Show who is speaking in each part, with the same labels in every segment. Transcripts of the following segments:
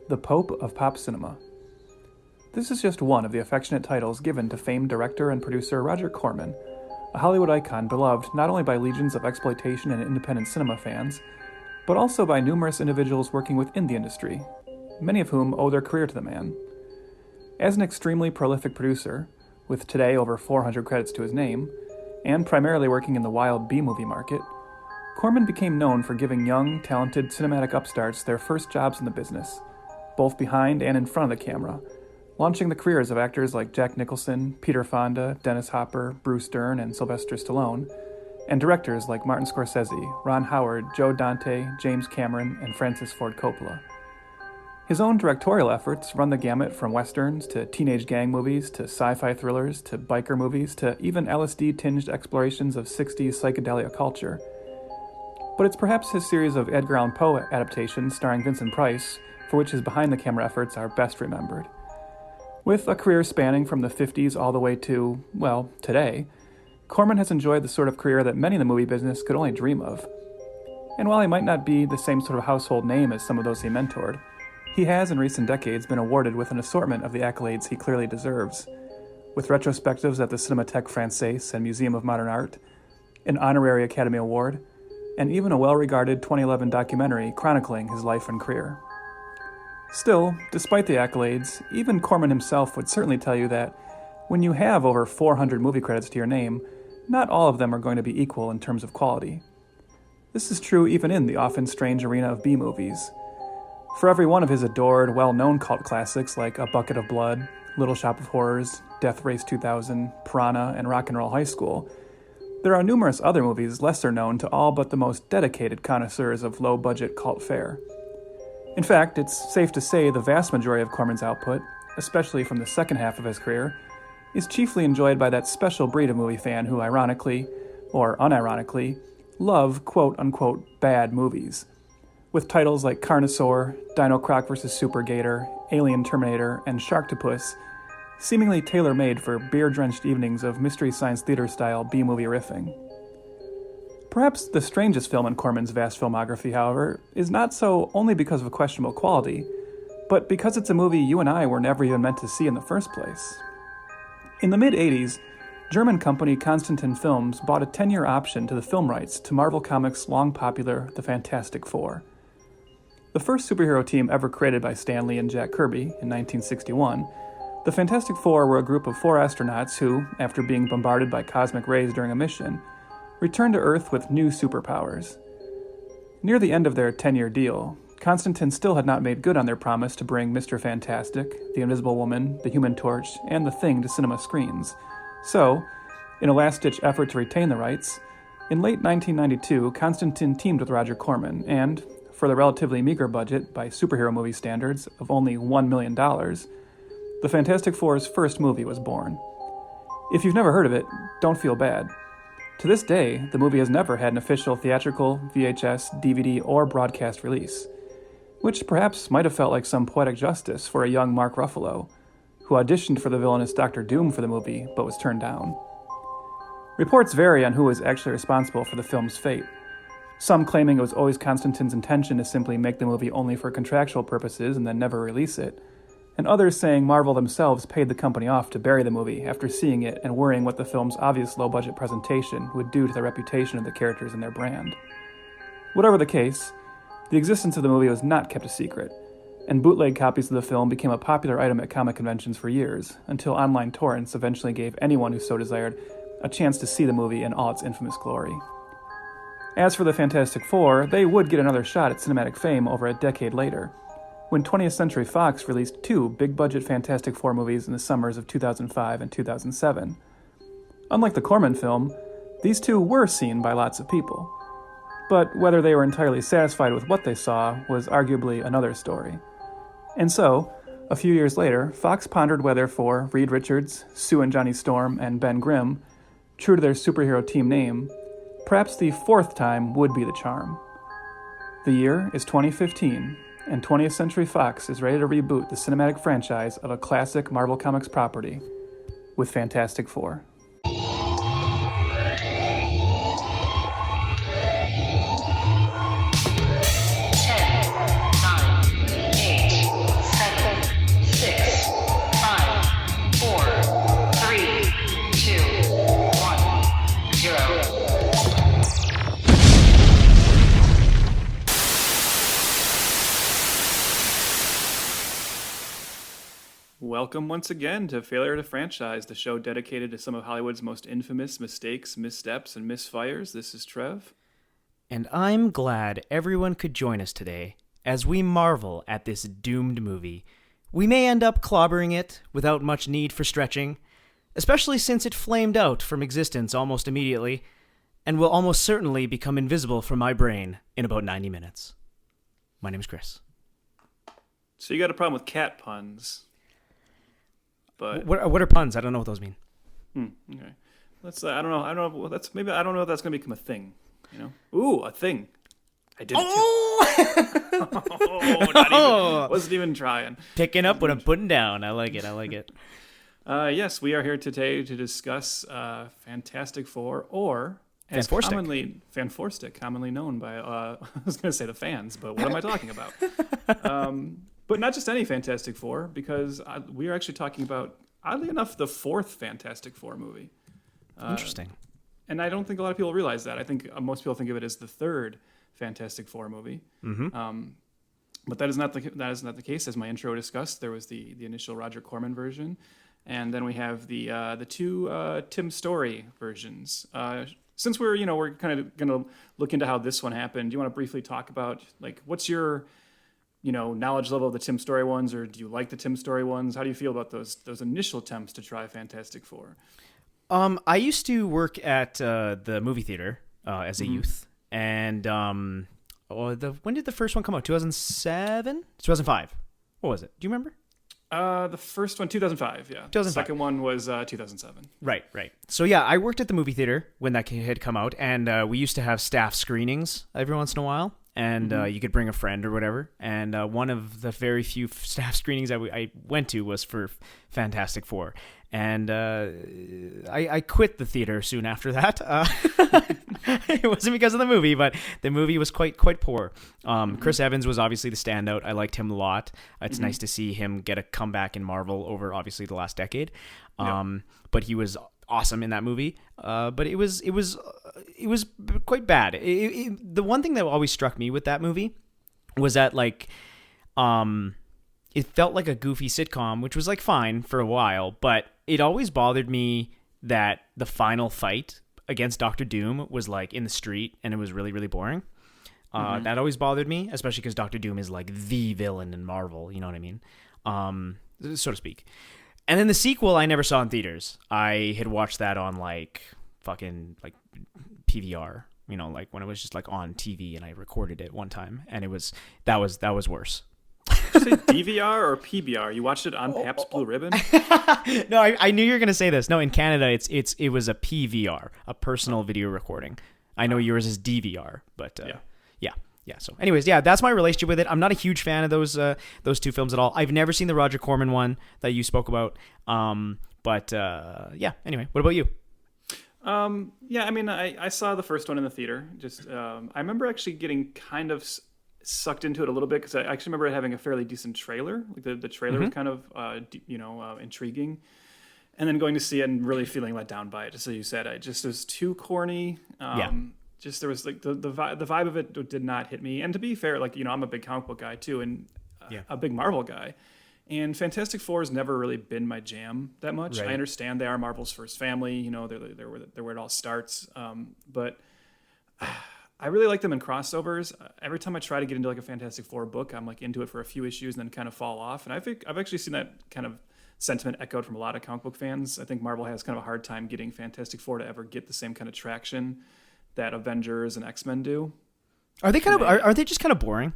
Speaker 1: the Pope of Pop Cinema. This is just one of the affectionate titles given to famed director and producer Roger Corman, a Hollywood icon beloved not only by legions of exploitation and independent cinema fans, but also by numerous individuals working within the industry, many of whom owe their career to the man. As an extremely prolific producer, with today over 400 credits to his name, and primarily working in the wild B-movie market, Corman became known for giving young, talented cinematic upstarts their first jobs in the business, both behind and in front of the camera, launching the careers of actors like Jack Nicholson, Peter Fonda, Dennis Hopper, Bruce Dern, and Sylvester Stallone, and directors like Martin Scorsese, Ron Howard, Joe Dante, James Cameron, and Francis Ford Coppola. His own directorial efforts run the gamut from westerns to teenage gang movies to sci-fi thrillers to biker movies to even LSD-tinged explorations of 60s psychedelia culture. But it's perhaps his series of Edgar Allan Poe adaptations starring Vincent Price for which his behind-the-camera efforts are best remembered. With a career spanning from the 50s all the way to, well, today, Corman has enjoyed the sort of career that many in the movie business could only dream of. And while he might not be the same sort of household name as some of those he mentored, he has in recent decades been awarded with an assortment of the accolades he clearly deserves, with retrospectives at the Cinémathèque Française and Museum of Modern Art, an honorary Academy Award, and even a well-regarded 2011 documentary chronicling his life and career. Still, despite the accolades, even Corman himself would certainly tell you that when you have over 400 movie credits to your name, not all of them are going to be equal in terms of quality. This is true even in the often strange arena of B-movies. For every one of his adored, well-known cult classics like A Bucket of Blood, Little Shop of Horrors, Death Race 2000, Piranha, and Rock and Roll High School, there are numerous other movies lesser known to all but the most dedicated connoisseurs of low-budget cult fare. In fact, it's safe to say the vast majority of Corman's output, especially from the second half of his career, is chiefly enjoyed by that special breed of movie fan who ironically, or unironically, love quote-unquote bad movies, with titles like Carnosaur, Dino Croc vs. Super Gator, Alien Terminator, and Sharktopus seemingly tailor-made for beer-drenched evenings of Mystery Science Theater-style B-movie riffing. Perhaps the strangest film in Corman's vast filmography, however, is not so only because of questionable quality, but because it's a movie you and I were never even meant to see in the first place. In the mid-'80s, German company Constantin Films bought a 10-year option to the film rights to Marvel Comics' long-popular The Fantastic Four. The first superhero team ever created by Stan Lee and Jack Kirby in 1961, the Fantastic Four were a group of 4 astronauts who, after being bombarded by cosmic rays during a mission, returned to Earth with new superpowers. Near the end of their 10-year deal, Constantin still had not made good on their promise to bring Mr. Fantastic, the Invisible Woman, the Human Torch, and the Thing to cinema screens. So, in a last-ditch effort to retain the rights, in late 1992, Constantin teamed with Roger Corman, and, for the relatively meager budget, by superhero movie standards, of only $1 million, the Fantastic Four's first movie was born. If you've never heard of it, don't feel bad. To this day, the movie has never had an official theatrical, VHS, DVD, or broadcast release, which perhaps might have felt like some poetic justice for a young Mark Ruffalo, who auditioned for the villainous Dr. Doom for the movie, but was turned down. Reports vary on who was actually responsible for the film's fate, some claiming it was always Constantin's intention to simply make the movie only for contractual purposes and then never release it, and others saying Marvel themselves paid the company off to bury the movie after seeing it and worrying what the film's obvious low-budget presentation would do to the reputation of the characters and their brand. Whatever the case, the existence of the movie was not kept a secret, and bootleg copies of the film became a popular item at comic conventions for years, until online torrents eventually gave anyone who so desired a chance to see the movie in all its infamous glory. As for the Fantastic Four, they would get another shot at cinematic fame over a decade later, when 20th Century Fox released 2 big-budget Fantastic Four movies in the summers of 2005 and 2007. Unlike the Corman film, these 2 were seen by lots of people. But whether they were entirely satisfied with what they saw was arguably another story. And so, a few years later, Fox pondered whether for Reed Richards, Sue and Johnny Storm, and Ben Grimm, true to their superhero team name, perhaps the 4th time would be the charm. The year is 2015, and 20th Century Fox is ready to reboot the cinematic franchise of a classic Marvel Comics property with Fantastic Four.
Speaker 2: 10, 9, 8,
Speaker 1: Welcome once again to Failure to Franchise, the show dedicated to some of Hollywood's most infamous mistakes, missteps, and misfires. This is Trev.
Speaker 2: And I'm glad everyone could join us today as we marvel at this doomed movie. We may end up clobbering it without much need for stretching, especially since it flamed out from existence almost immediately, and will almost certainly become invisible from my brain in about 90 minutes. My name's Chris.
Speaker 1: So you got a problem with cat puns. But
Speaker 2: what are puns? I don't know what those mean.
Speaker 1: Okay. Let's. I don't know. I don't know. Well, that's maybe. I don't know if that's going to become a thing. You know. Ooh, a thing. I did it too. Wasn't even trying.
Speaker 2: Picking up what I'm putting down. I like it.
Speaker 1: Yes, we are here today to discuss Fantastic Four, or as Fant4stic, commonly known by I was going to say the fans, but what am I talking about? But not just any Fantastic Four, because we are actually talking about, oddly enough, the fourth Fantastic Four movie.
Speaker 2: Interesting.
Speaker 1: And I don't think a lot of people realize that. I think most people think of it as the third Fantastic Four movie. Mm-hmm. But that is not the case. As my intro discussed, there was the initial Roger Corman version, and then we have the two Tim Story versions. Since we're kind of going to look into how this one happened, do you want to briefly talk about what's your knowledge level of the Tim Story ones, or do you like the Tim Story ones? How do you feel about those initial attempts to try Fantastic Four?
Speaker 2: I used to work at the movie theater as a youth, and when did the first one come out? 2007? 2005? What was it? Do you remember?
Speaker 1: The first one, 2005, yeah. 2005. The second one was 2007.
Speaker 2: Right. So yeah, I worked at the movie theater when that had come out, and we used to have staff screenings every once in a while. And you could bring a friend or whatever. And one of the very few staff screenings I went to was for Fantastic Four. And I quit the theater soon after that. It wasn't because of the movie, but the movie was quite poor. Chris Evans was obviously the standout. I liked him a lot. It's nice to see him get a comeback in Marvel over obviously the last decade. But he was awesome in that movie, but it was quite bad. The one thing that always struck me with that movie was that it felt like a goofy sitcom, which was fine for a while, but it always bothered me that the final fight against Doctor Doom was in the street, and it was really, really boring. That always bothered me, especially because Doctor Doom is the villain in Marvel, you know what I mean, so to speak. And then the sequel I never saw in theaters. I had watched that on fucking PVR, when it was just on TV, and I recorded it one time, and that was worse.
Speaker 1: Did you say DVR or PBR? You watched it on Pabst Blue Ribbon?
Speaker 2: No, I knew you were gonna say this. No, in Canada it was a PVR, a personal video recording. I know yours is DVR, but yeah. So, anyways, that's my relationship with it. I'm not a huge fan of those two films at all. I've never seen the Roger Corman one that you spoke about. But anyway, what about you?
Speaker 1: I saw the first one in the theater. I remember actually getting kind of sucked into it a little bit, because I actually remember it having a fairly decent trailer. The trailer was kind of intriguing. And then going to see it and really feeling let down by it. Just as you said, it was too corny. Just there was the vibe of it did not hit me. And to be fair, I'm a big comic book guy too, and a big Marvel guy. And Fantastic Four has never really been my jam that much. Right. I understand they are Marvel's first family. They're where it all starts. But I really like them in crossovers. Every time I try to get into a Fantastic Four book, I'm into it for a few issues and then kind of fall off. And I've actually seen that kind of sentiment echoed from a lot of comic book fans. I think Marvel has kind of a hard time getting Fantastic Four to ever get the same kind of traction that Avengers and X-Men do.
Speaker 2: Are they just kind of boring?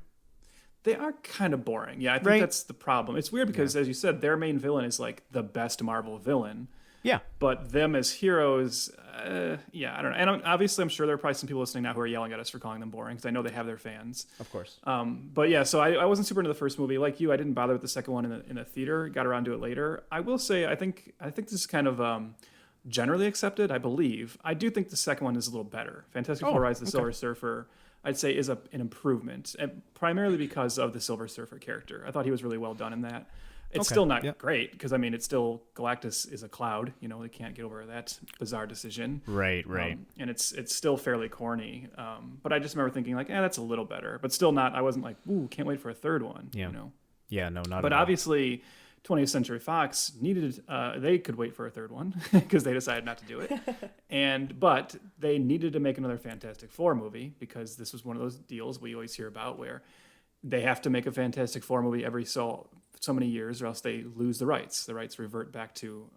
Speaker 1: They are kind of boring. Yeah, I think that's the problem. It's weird because, as you said, their main villain is the best Marvel villain. Yeah. But them as heroes, I don't know. And obviously, I'm sure there are probably some people listening now who are yelling at us for calling them boring, because I know they have their fans.
Speaker 2: Of course.
Speaker 1: But yeah, so I wasn't super into the first movie. Like you, I didn't bother with the second one in the theater. Got around to it later. I will say, I think this is kind of generally accepted, I believe. I do think the second one is a little better. Fantastic Four: Rise of the Silver Surfer, I'd say, is an improvement, and primarily because of the Silver Surfer character. I thought he was really well done in that. It's still not great, because it's still, Galactus is a cloud. They can't get over that bizarre decision.
Speaker 2: Right.
Speaker 1: And it's still fairly corny. But I just remember thinking that's a little better, but still not. I wasn't ooh, can't wait for a third one.
Speaker 2: Yeah. Yeah, no, not.
Speaker 1: But
Speaker 2: at all.
Speaker 1: Obviously, 20th Century Fox needed, they could wait for a third one because they decided not to do it. But they needed to make another Fantastic Four movie because this was one of those deals we always hear about where they have to make a Fantastic Four movie every so many years or else they lose the rights. The rights revert back to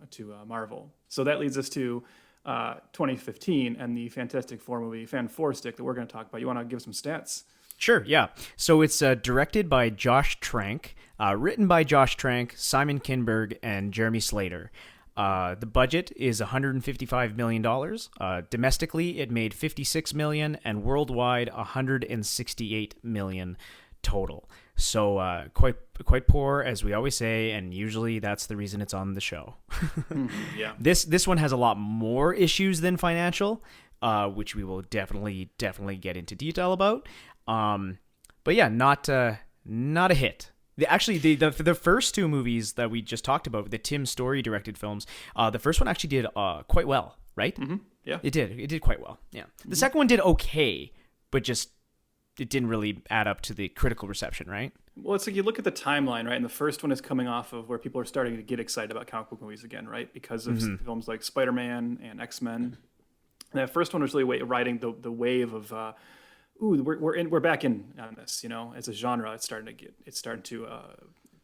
Speaker 1: Marvel. So that leads us to 2015 and the Fantastic Four movie Fant4stic that we're going to talk about. You want to give some stats?
Speaker 2: Sure, yeah. So it's directed by Josh Trank, written by Josh Trank, Simon Kinberg, and Jeremy Slater. The budget is $155 million. Domestically, it made $56 million, and worldwide, $168 million total. So quite poor, as we always say, and usually that's the reason it's on the show.
Speaker 1: Yeah.
Speaker 2: This one has a lot more issues than financial, which we will definitely get into detail about. But yeah, not a hit. The first two movies that we just talked about, the Tim Story directed films, the first one actually did quite well, right?
Speaker 1: Mm-hmm. Yeah,
Speaker 2: it did quite well. Yeah, the second one did okay, but just it didn't really add up to the critical reception, right?
Speaker 1: Well, it's like you look at the timeline, right? And the first one is coming off of where people are starting to get excited about comic book movies again, right? Because of films like Spider-Man and X-Men. And that first one was really riding the wave of. We're back in on this, as a genre. It's starting to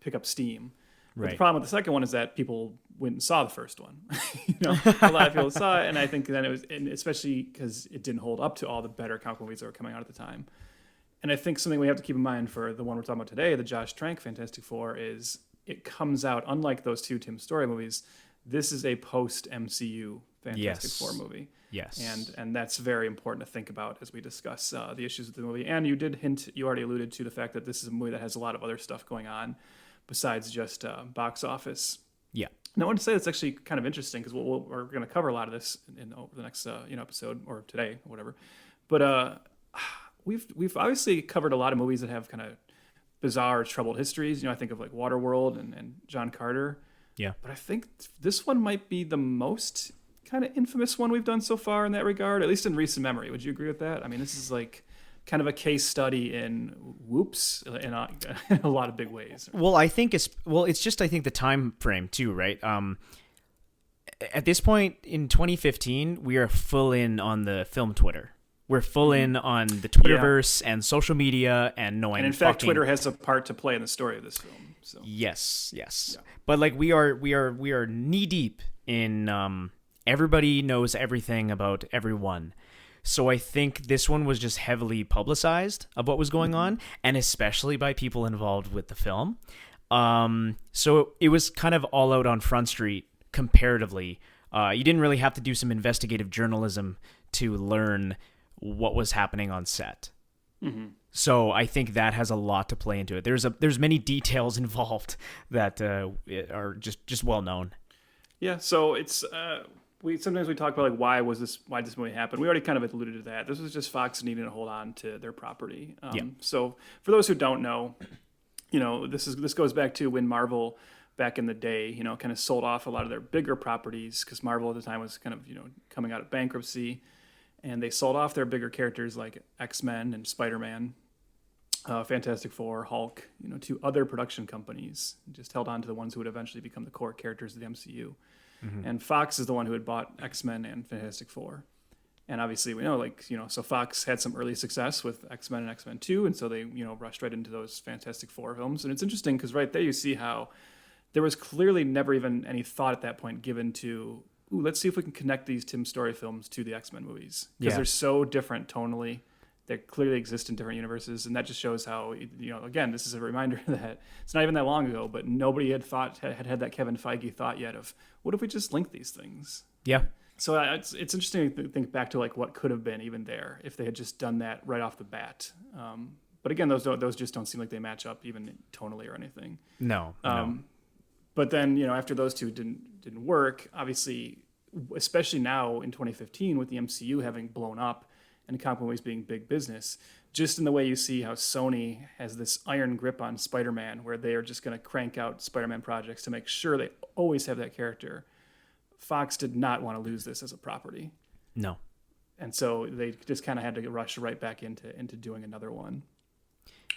Speaker 1: pick up steam. But
Speaker 2: Right.
Speaker 1: the problem with the second one is that people went and saw the first one. A lot of people saw it, and I think then it was, and especially because it didn't hold up to all the better comic movies that were coming out at the time. And I think something we have to keep in mind for the one we're talking about today, the Josh Trank Fantastic Four, is it comes out unlike those two Tim Story movies. This is a post MCU Fantastic Four movie.
Speaker 2: Yes.
Speaker 1: And that's very important to think about as we discuss the issues of the movie. And you already alluded to the fact that this is a movie that has a lot of other stuff going on besides just box office.
Speaker 2: Yeah.
Speaker 1: And I want to say that's actually kind of interesting because we're going to cover a lot of this in the next episode or today or whatever. But we've obviously covered a lot of movies that have kind of bizarre, troubled histories. I think of like Waterworld and John Carter.
Speaker 2: Yeah.
Speaker 1: But I think this one might be the most kind of infamous one we've done so far in that regard, at least in recent memory. Would you agree with that? I mean, this is like kind of a case study in whoops in a lot of big ways.
Speaker 2: Well, I think it's the time frame too, right? At this point in 2015, we are full in on the film Twitter. We're full in on the Twitterverse and social media and knowing.
Speaker 1: And in fact, Twitter has a part to play in the story of this film. So.
Speaker 2: Yes. Yeah. But like we are knee deep in everybody knows everything about everyone. So I think this one was just heavily publicized of what was going on, and especially by people involved with the film. So it was kind of all out on Front Street comparatively. You didn't really have to do some investigative journalism to learn what was happening on set. Mm-hmm. So I think that has a lot to play into it. There's many details involved that are just well known. Yeah.
Speaker 1: So it's sometimes we talk about like why this movie happened. We already kind of alluded to that. This was just Fox needing to hold on to their property. So for those who don't know, this goes back to when Marvel back in the day, kind of sold off a lot of their bigger properties because Marvel at the time was kind of coming out of bankruptcy. And they sold off their bigger characters like X-Men and Spider-Man, Fantastic Four, Hulk, to other production companies. Just held on to the ones who would eventually become the core characters of the MCU. Mm-hmm. And Fox is the one who had bought X-Men and Fantastic Four. And obviously we know, so Fox had some early success with X-Men and X-Men 2, and so they, rushed right into those Fantastic Four films. And it's interesting because right there you see how there was clearly never even any thought at that point given to, let's see if we can connect these Tim Story films to the X-Men movies. Because they're so different tonally. They clearly exist in different universes. And that just shows how, again, this is a reminder that it's not even that long ago, but nobody had that Kevin Feige thought yet of, what if we just link these things?
Speaker 2: Yeah.
Speaker 1: So it's interesting to think back to like what could have been even there if they had just done that right off the bat. But again, those just don't seem like they match up even tonally or anything.
Speaker 2: No.
Speaker 1: But then, after those two didn't work, obviously, especially now in 2015 with the MCU having blown up and comic movies being big business, just in the way you see how Sony has this iron grip on Spider-Man where they are just going to crank out Spider-Man projects to make sure they always have that character. Fox did not want to lose this as a property.
Speaker 2: No.
Speaker 1: And so they just kind of had to rush right back into doing another one.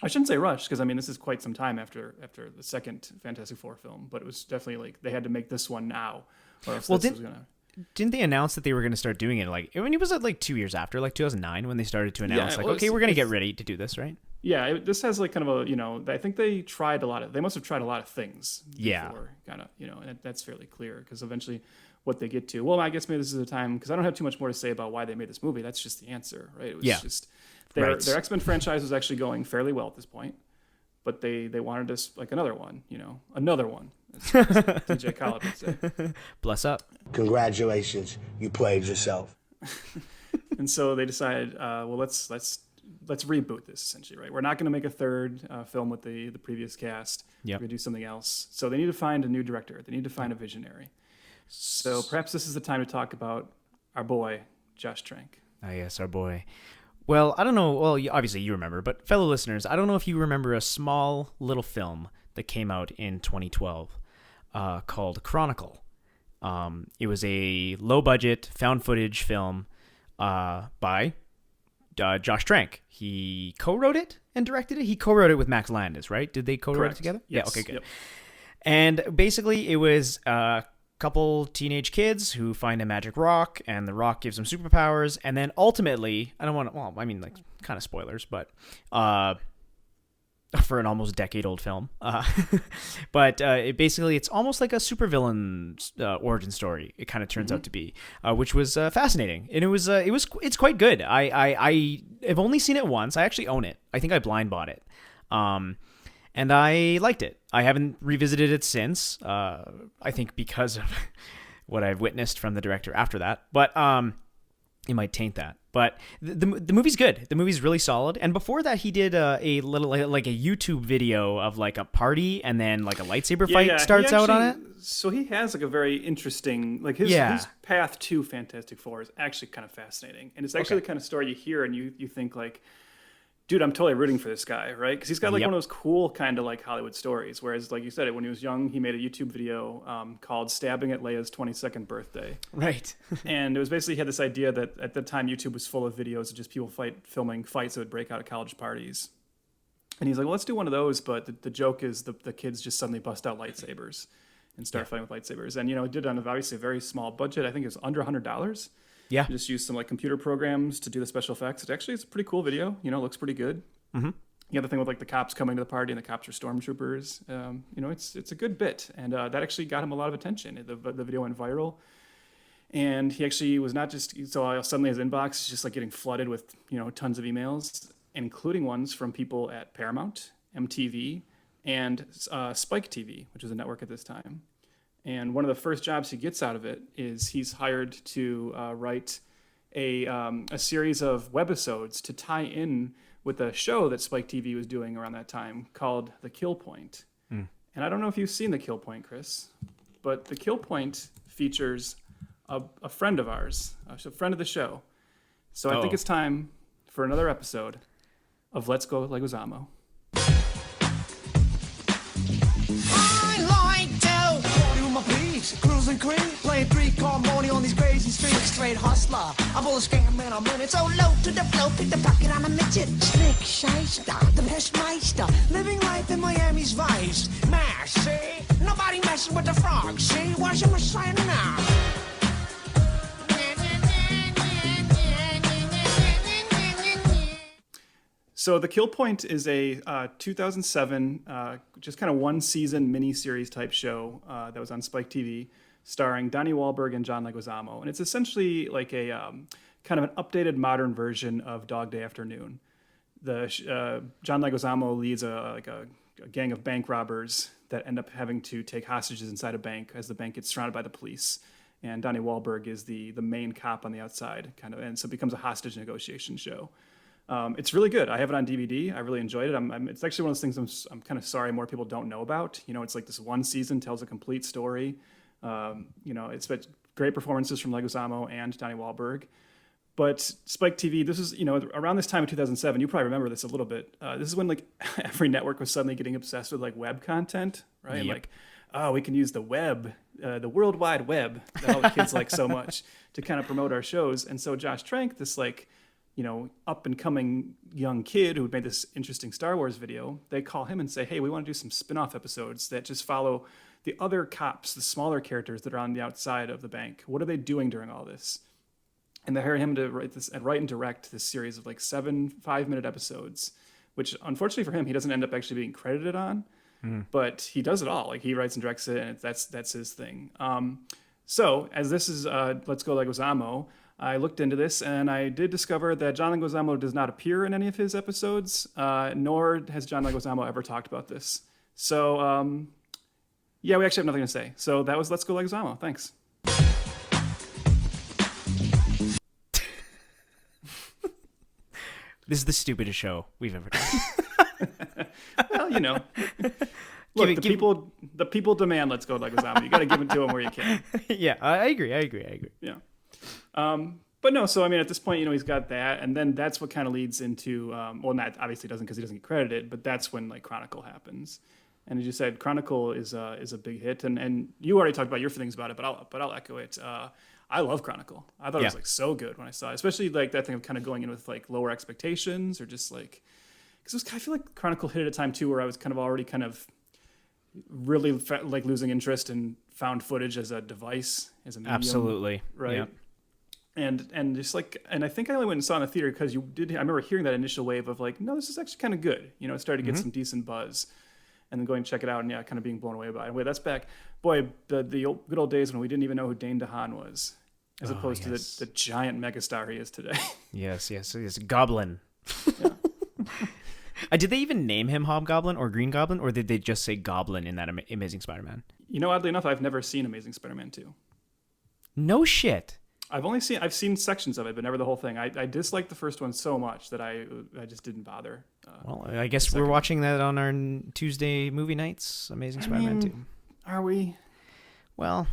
Speaker 1: I shouldn't say rushed, because I mean this is quite some time after the second Fantastic Four film, but it was definitely like they had to make this one now, or else this was gonna.
Speaker 2: Didn't they announce that they were going to start doing it? Like, I mean, it was like 2 years after, like 2009, when they started to announce, okay, we're going to get ready to do this, right?
Speaker 1: Yeah, this has like kind of a, I think they must have tried a lot of things before, kind of, and that's fairly clear, because eventually what they get to, well, I guess maybe this is the time, because I don't have too much more to say about why they made this movie. That's just the answer, right? It was just, their X-Men franchise was actually going fairly well at this point, but they wanted us like another one, another one. As DJ Khaled would say.
Speaker 2: Bless up.
Speaker 3: Congratulations, you played yourself.
Speaker 1: And so they decided, well, let's reboot this essentially, right? We're not going to make a third film with the previous cast.
Speaker 2: Yep.
Speaker 1: We're going to do something else. So they need to find a new director. They need to find a visionary. So perhaps this is the time to talk about our boy, Josh Trank.
Speaker 2: Ah, yes, our boy. Well, I don't know. Well, obviously you remember, but fellow listeners, I don't know if you remember a small little film that came out in 2012 called Chronicle. It was a low-budget, found footage film by Josh Trank. He co-wrote it and directed it. He co-wrote it with Max Landis, right? Did they co-write it together?
Speaker 1: Yes.
Speaker 2: Yeah, okay, good.
Speaker 1: Yep.
Speaker 2: And basically it was a couple teenage kids who find a magic rock, and the rock gives them superpowers, and then ultimately, kind of spoilers, but for an almost decade-old film. But it's almost like a supervillain origin story. It kind of turns out to be, which was fascinating, and it's quite good. I have only seen it once. I actually own it. I think I blind bought it, and I liked it. I haven't revisited it since. I think because of what I've witnessed from the director after that, but it might taint that. But the movie's good. The movie's really solid. And before that, he did a little like a YouTube video of like a party, and then like a lightsaber fight starts out on it.
Speaker 1: So he has like a very interesting, like his path to Fantastic Four is actually kind of fascinating, and it's actually the kind of story you hear and you think like, dude, I'm totally rooting for this guy, right? Because he's got like one of those cool kind of like Hollywood stories. Whereas, like you said, when he was young, he made a YouTube video called "Stabbing at Leia's 22nd Birthday."
Speaker 2: Right.
Speaker 1: And it was basically, he had this idea that at the time YouTube was full of videos of just people filming fights that would break out at college parties. And he's like, well, let's do one of those, but the joke is the kids just suddenly bust out lightsabers and start fighting with lightsabers. And it did on obviously a very small budget. I think it was under $100.
Speaker 2: Yeah.
Speaker 1: You just use some like computer programs to do the special effects. It's a pretty cool video. It looks pretty good. Mm-hmm. You have the thing with like the cops coming to the party and the cops are stormtroopers. It's a good bit, and that actually got him a lot of attention. The video went viral, and he actually was not just suddenly his inbox is just like getting flooded with tons of emails, including ones from people at Paramount, MTV, and Spike TV, which was a network at this time. And one of the first jobs he gets out of it is he's hired to write a series of webisodes to tie in with a show that Spike TV was doing around that time called The Kill Point. And I don't know if you've seen The Kill Point, Chris, but The Kill Point features a friend of ours, a friend of the show. So I think it's time for another episode of Let's Go Leguizamo.
Speaker 4: Cruising cream, playing 3-card money on these crazy streets. Straight hustler, I'm full of scam and I'm in it. So low to the flow, pick the pocket on a midget. Slick shyster, the best meister. Living life in Miami's vice. Mash, see? Nobody messing with the frog, see? Washing my sign now.
Speaker 1: So The Kill Point is a 2007, just kind of one-season mini-series type show that was on Spike TV, starring Donnie Wahlberg and John Leguizamo. And it's essentially like a kind of an updated modern version of Dog Day Afternoon. John Leguizamo leads a gang of bank robbers that end up having to take hostages inside a bank as the bank gets surrounded by the police. And Donnie Wahlberg is the main cop on the outside, kind of, and so it becomes a hostage negotiation show. It's really good. I have it on DVD. I really enjoyed it. It's actually one of those things I'm kind of sorry more people don't know about. It's like this one season tells a complete story. It's got great performances from Leguizamo and Donnie Wahlberg. But Spike TV, this is, around this time of 2007, you probably remember this a little bit. This is when like every network was suddenly getting obsessed with like web content, right?
Speaker 2: Yep.
Speaker 1: Like, we can use the web, the World Wide Web that all the kids like so much to kind of promote our shows. And so Josh Trank, this like up and coming young kid who made this interesting Star Wars video, they call him and say, hey, we want to do some spin-off episodes that just follow the other cops, the smaller characters that are on the outside of the bank. What are they doing during all this? And they hired him to write and direct this series of like 7 5-minute episodes, which unfortunately for him, he doesn't end up actually being credited on, but he does it all. Like he writes and directs it, and that's his thing. So as this is Let's Go Leguizamo, I looked into this, and I did discover that John Leguizamo does not appear in any of his episodes, nor has John Leguizamo ever talked about this. So, yeah, we actually have nothing to say. So that was Let's Go Leguizamo. Thanks.
Speaker 2: This is the stupidest show we've ever done.
Speaker 1: Well, look, the people demand Let's Go Leguizamo. You got to give it to them where you can.
Speaker 2: Yeah, I agree.
Speaker 1: Yeah. But no, so I mean, at this point, he's got that, and then that's what kind of leads into, not obviously doesn't because he doesn't get credited, but that's when like Chronicle happens. And as you said, Chronicle is a big hit, and you already talked about your feelings about it, but I'll echo it. I love Chronicle. I thought it was like so good when I saw it, especially like that thing of kind of going in with like lower expectations or just like, because I feel like Chronicle hit at a time too where I was kind of already kind of really like losing interest in found footage as a device, as a medium.
Speaker 2: Absolutely.
Speaker 1: Right.
Speaker 2: Yep.
Speaker 1: And just like, and I think I only went and saw it in the theater because I remember hearing that initial wave of like, no, this is actually kind of good. It started to get some decent buzz, and then going to check it out and kind of being blown away by it. Wait, that's back. Boy, the good old days when we didn't even know who Dane DeHaan was, as opposed to the giant megastar he is today.
Speaker 2: Yes. Goblin. Yeah. Did they even name him Hobgoblin or Green Goblin, or did they just say Goblin in that Amazing Spider-Man?
Speaker 1: Oddly enough, I've never seen Amazing Spider-Man 2.
Speaker 2: No shit.
Speaker 1: I've seen sections of it, but never the whole thing. I disliked the first one so much that I just didn't bother.
Speaker 2: Well, I guess we're watching that on our Tuesday movie nights, Amazing Spider-Man 2.
Speaker 1: Are we?
Speaker 2: Well,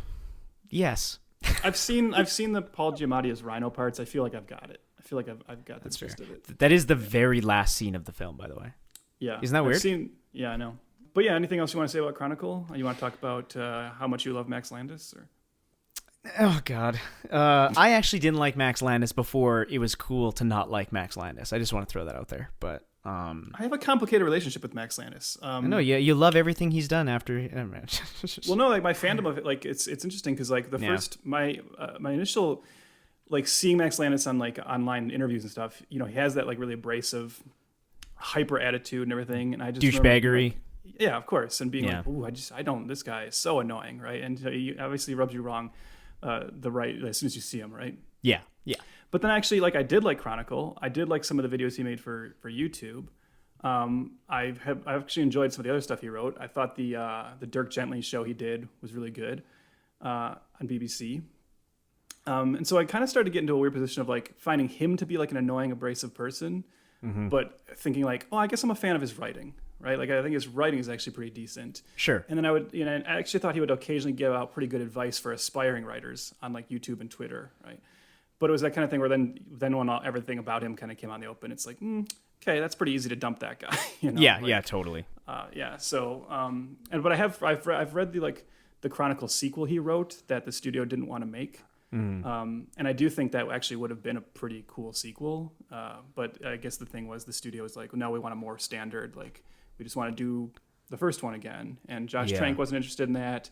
Speaker 2: yes.
Speaker 1: I've seen the Paul Giamatti as Rhino parts. I feel like I've got it. I feel like I've got the gist of it.
Speaker 2: That is the very last scene of the film, by the way.
Speaker 1: Yeah.
Speaker 2: Isn't that weird?
Speaker 1: Yeah, I know. But yeah, anything else you want to say about Chronicle? You want to talk about how much you love Max Landis? Or?
Speaker 2: Oh, God. I actually didn't like Max Landis before it was cool to not like Max Landis. I just want to throw that out there. But
Speaker 1: I have a complicated relationship with Max Landis.
Speaker 2: I know, you love everything he's done after.
Speaker 1: Well, no, like my fandom of it, like it's interesting because like first my initial like seeing Max Landis on like online interviews and stuff, he has that like really abrasive, hyper attitude and everything, and I just
Speaker 2: douchebaggery.
Speaker 1: Yeah, of course, and being like, ooh, this guy is so annoying, right? And he obviously rubs you wrong. As soon as you see him, right?
Speaker 2: Yeah.
Speaker 1: But then actually, like, I did like Chronicle. I did like some of the videos he made for YouTube. I've actually enjoyed some of the other stuff he wrote. I thought the Dirk Gently show he did was really good on BBC. And so I kind of started to get into a weird position of like finding him to be like an annoying, abrasive person, but thinking like, oh, I guess I'm a fan of his writing. Right, like I think his writing is actually pretty decent.
Speaker 2: Sure.
Speaker 1: And then I actually thought he would occasionally give out pretty good advice for aspiring writers on like YouTube and Twitter, right? But it was that kind of thing where then when everything about him kind of came out in the open, it's like, okay, that's pretty easy to dump that guy.
Speaker 2: Yeah, totally.
Speaker 1: So, but I've read the Chronicle sequel he wrote that the studio didn't want to make. And I do think that actually would have been a pretty cool sequel. But I guess the thing was the studio was like, no, we want a more standard, like, we just want to do the first one again. And Josh Trank wasn't interested in that.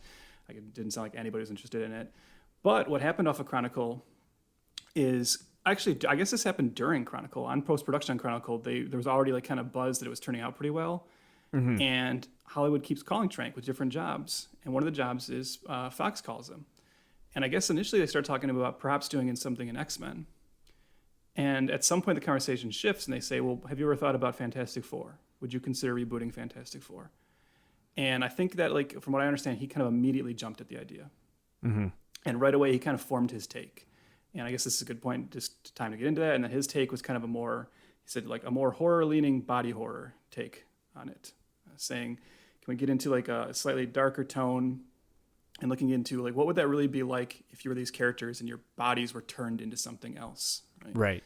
Speaker 1: It didn't sound like anybody was interested in it. But what happened off of Chronicle is actually, I guess this happened during Chronicle. On post-production on Chronicle, there was already like kind of buzz that it was turning out pretty well. And Hollywood keeps calling Trank with different jobs. And one of the jobs is Fox calls him. And I guess initially they start talking about perhaps doing something in X-Men. And at some point the conversation shifts and they say, well, have you ever thought about Fantastic Four? Would you consider rebooting Fantastic Four? And I think that, like, from what I understand, he kind of immediately jumped at the idea. And right away he kind of formed his take. And I guess this is a good point, just time to get into that. And then his take was kind of he said like a more horror-leaning body horror take on it. Saying, can we get into like a slightly darker tone and looking into like, what would that really be like if you were these characters and your bodies were turned into something else?
Speaker 2: Right.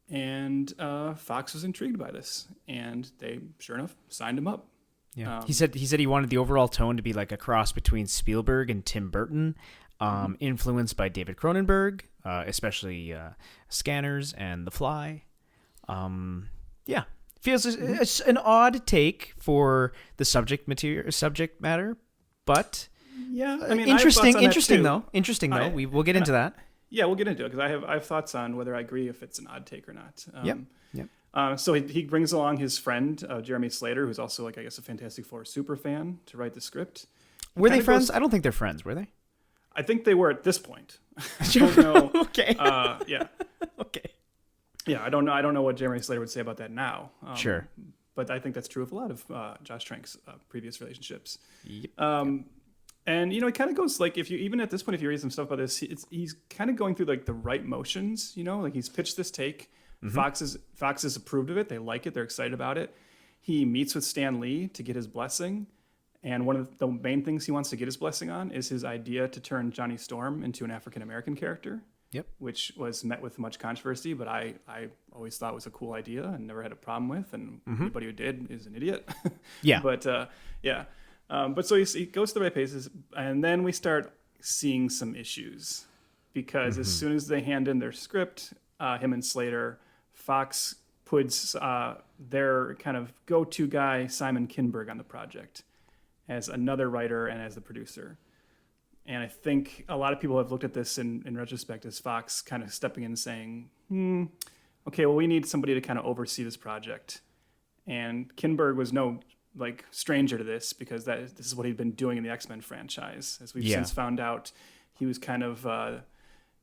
Speaker 1: And Fox was intrigued by this, and they, sure enough, signed him up.
Speaker 2: Yeah, he said he wanted the overall tone to be like a cross between Spielberg and Tim Burton, influenced by David Cronenberg, especially Scanners and The Fly. Yeah, feels it's an odd take for the subject matter, but
Speaker 1: Yeah, I mean, I have thoughts
Speaker 2: interesting.
Speaker 1: on that
Speaker 2: Interesting
Speaker 1: too.
Speaker 2: though. Interesting though. We'll get into that.
Speaker 1: Yeah, we'll get into it because I have thoughts on whether I agree if it's an odd take or not.
Speaker 2: Yep.
Speaker 1: So he brings along his friend Jeremy Slater, who's also like I guess a Fantastic Four super fan, to write the script.
Speaker 2: Were they friends? I don't think they're friends. Were they?
Speaker 1: I think they were at this point. I don't know.
Speaker 2: Okay.
Speaker 1: Yeah.
Speaker 2: Okay.
Speaker 1: Yeah, I don't know. I don't know what Jeremy Slater would say about that now.
Speaker 2: Sure.
Speaker 1: But I think that's true of a lot of Josh Trank's previous relationships.
Speaker 2: Yep.
Speaker 1: And it kind of goes like if you even at this point, if you read some stuff about this, he's kind of going through like the right motions. Like he's pitched this take. Fox has approved of it. They like it. They're excited about it. He meets with Stan Lee to get his blessing. And one of the main things he wants to get his blessing on is his idea to turn Johnny Storm into an African-American character.
Speaker 2: Yep.
Speaker 1: Which was met with much controversy, but I always thought was a cool idea and never had a problem with. And anybody who did is an idiot.
Speaker 2: Yeah.
Speaker 1: But yeah. But so he goes through the right paces, and then we start seeing some issues because as soon as they hand in their script, him and Slater, Fox puts their kind of go-to guy, Simon Kinberg, on the project as another writer and as the producer. And I think a lot of people have looked at this in retrospect as Fox kind of stepping in and saying, okay, well, we need somebody to kind of oversee this project. And Kinberg was no stranger to this because this is what he'd been doing in the X-Men franchise. As we've since found out, he was kind of,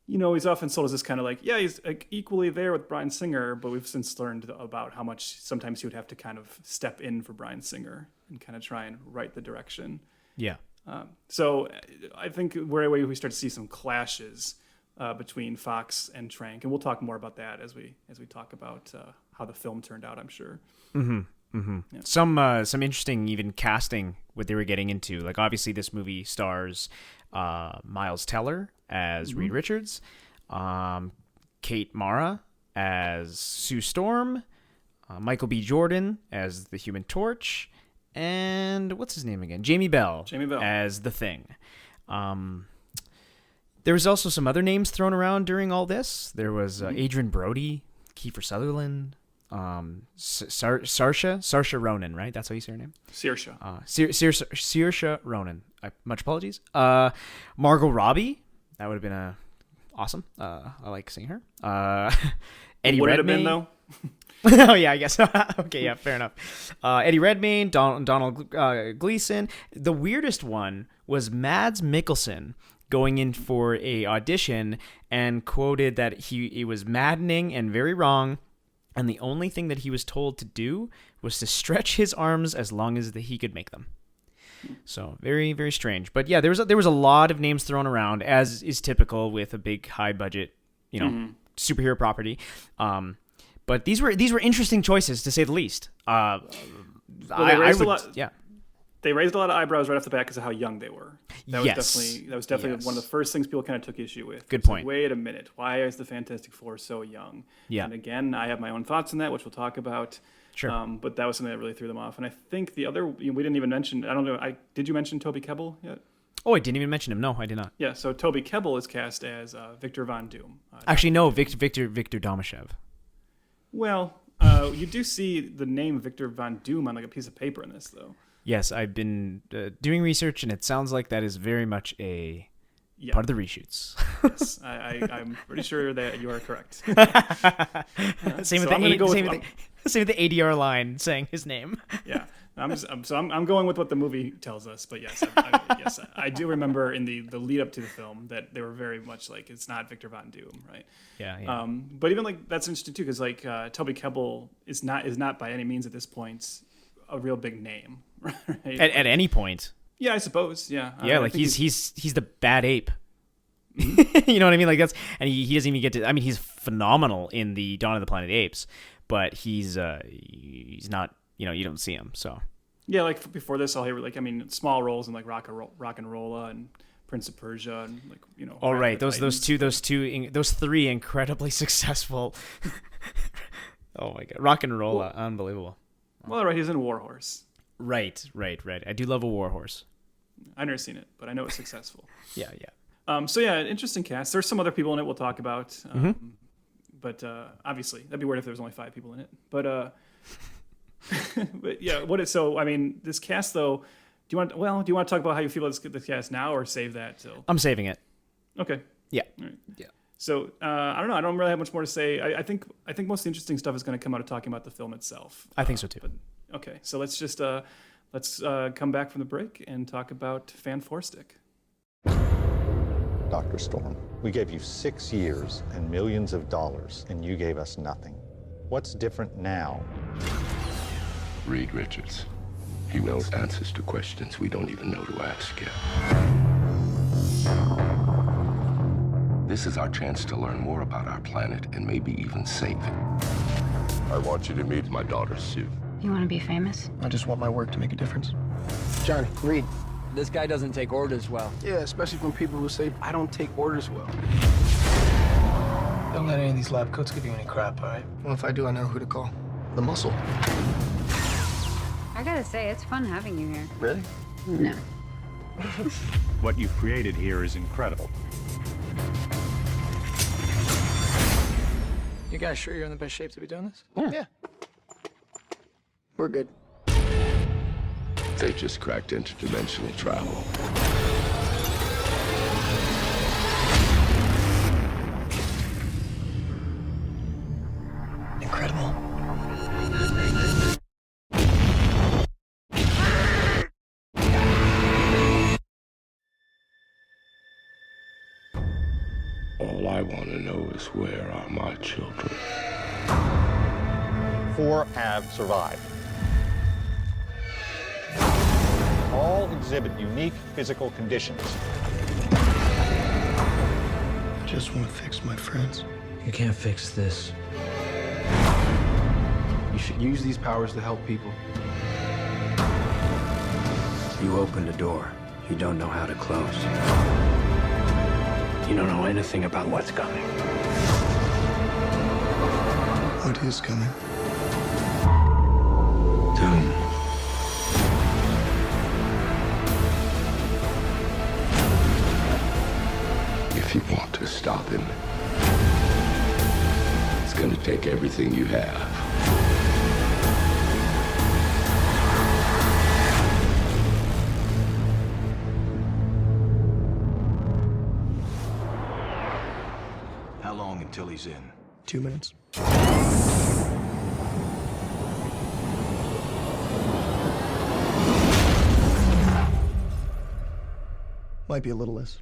Speaker 1: he's often sold as this kind of he's equally there with Bryan Singer, but we've since learned about how much sometimes he would have to kind of step in for Bryan Singer and kind of try and write the direction.
Speaker 2: Yeah.
Speaker 1: So I think we start to see some clashes between Fox and Trank, and we'll talk more about that as we talk about how the film turned out, I'm sure.
Speaker 2: Mm-hmm. Mm-hmm. Yeah. Some interesting even casting what they were getting into. Like obviously this movie stars Miles Teller as Reed Richards, Kate Mara as Sue Storm, Michael B. Jordan as the Human Torch, and what's his name again? Jamie Bell as the Thing. There was also some other names thrown around during all this. There was Adrian Brody, Kiefer Sutherland, Saoirse Ronan, right? That's how you say her name? Saoirse Ronan. Much apologies. Margot Robbie. That would have been awesome. I like seeing her. Eddie
Speaker 1: would
Speaker 2: Redmayne.
Speaker 1: It have been, though?
Speaker 2: Oh, yeah, I guess. Okay, yeah, fair enough. Eddie Redmayne, Donald Gleason. The weirdest one was Mads Mikkelsen going in for a audition and quoted that it was maddening and very wrong, and the only thing that he was told to do was to stretch his arms as long as he could make them. So very, very strange. But yeah, there was a lot of names thrown around, as is typical with a big, high budget, superhero property. But these were interesting choices, to say the least.
Speaker 1: They raised a lot of eyebrows right off the bat because of how young they were. That was definitely one of the first things people kind of took issue with.
Speaker 2: Good point.
Speaker 1: Wait a minute, why is the Fantastic Four so young?
Speaker 2: Yeah.
Speaker 1: And again, I have my own thoughts on that, which we'll talk about.
Speaker 2: Sure.
Speaker 1: But that was something that really threw them off. And I think the other, we didn't even mention. I don't know. Did you mention Toby Kebbell yet?
Speaker 2: Oh, I didn't even mention him. No, I did not.
Speaker 1: Yeah. So Toby Kebbell is cast as Victor Von Doom.
Speaker 2: Actually, no, Victor Domashev.
Speaker 1: Well, you do see the name Victor Von Doom on a piece of paper in this, though.
Speaker 2: Yes, I've been doing research, and it sounds like that is very much a part of the reshoots.
Speaker 1: Yes, I'm pretty sure that you are correct.
Speaker 2: Same with the ADR line saying his name.
Speaker 1: Yeah, I'm going with what the movie tells us. But yes, I do remember in the lead up to the film that they were very much like it's not Victor Von Doom, right?
Speaker 2: Yeah.
Speaker 1: But even that's interesting too, because Toby Kebbell is not by any means at this point a real big name, right?
Speaker 2: At any point.
Speaker 1: Yeah, I suppose. Yeah.
Speaker 2: Yeah, he's the bad ape. You know what I mean? Like and he doesn't even get to. I mean, he's phenomenal in the Dawn of the Planet of the Apes, but he's not. You don't see him. So. Yeah,
Speaker 1: like before this, I'll hear small roles in like Rock and Rolla and Prince of Persia and
Speaker 2: All right, those three incredibly successful. Oh my God, Rock and Rolla, unbelievable.
Speaker 1: Well, all right, he's in War Horse.
Speaker 2: Right. I do love a war horse.
Speaker 1: I've never seen it, but I know it's successful.
Speaker 2: Yeah.
Speaker 1: So yeah, interesting cast. There's some other people in it we'll talk about. But obviously, that'd be weird if there was only 5 people in it. But but yeah, so I mean, this cast though. Do you want to talk about how you feel about this cast now, or save that till?
Speaker 2: I'm saving it.
Speaker 1: Okay.
Speaker 2: Yeah.
Speaker 1: All right.
Speaker 2: Yeah.
Speaker 1: So I don't know. I don't really have much more to say. I think most of the interesting stuff is going to come out of talking about the film itself.
Speaker 2: I think so too.
Speaker 1: But, okay, so let's just come back from the break and talk about Fant4stic.
Speaker 5: Dr. Storm, we gave you 6 years and millions of dollars, and you gave us nothing. What's different now?
Speaker 6: Reed Richards. He knows answers to questions we don't even know to ask yet. This is our chance to learn more about our planet and maybe even save it. I want you to meet my daughter, Sue.
Speaker 7: You want to be famous?
Speaker 8: I just want my work to make a difference. John, Reed.
Speaker 9: This guy doesn't take orders well.
Speaker 8: Yeah, especially from people who say, I don't take orders well. Don't let any of these lab coats give you any crap, all right? Well, if I do, I know who to call. The muscle.
Speaker 7: I gotta say, it's fun having you here.
Speaker 8: Really?
Speaker 7: No.
Speaker 10: What you've created here is incredible.
Speaker 8: You guys sure you're in the best shape to be doing this?
Speaker 9: Yeah.
Speaker 8: We're good.
Speaker 6: They just cracked interdimensional travel.
Speaker 8: Incredible.
Speaker 6: All I want to know is where are my children?
Speaker 5: 4 have survived. All exhibit unique physical conditions.
Speaker 8: I just want to fix my friends.
Speaker 9: You can't fix this.
Speaker 8: You should use these powers to help people.
Speaker 9: You opened a door you don't know how to close. You don't know anything about what's coming.
Speaker 8: What is coming?
Speaker 9: Doom.
Speaker 6: If you want to stop him, it's going to take everything you have.
Speaker 9: How long until he's in?
Speaker 8: 2 minutes. Might be a little less.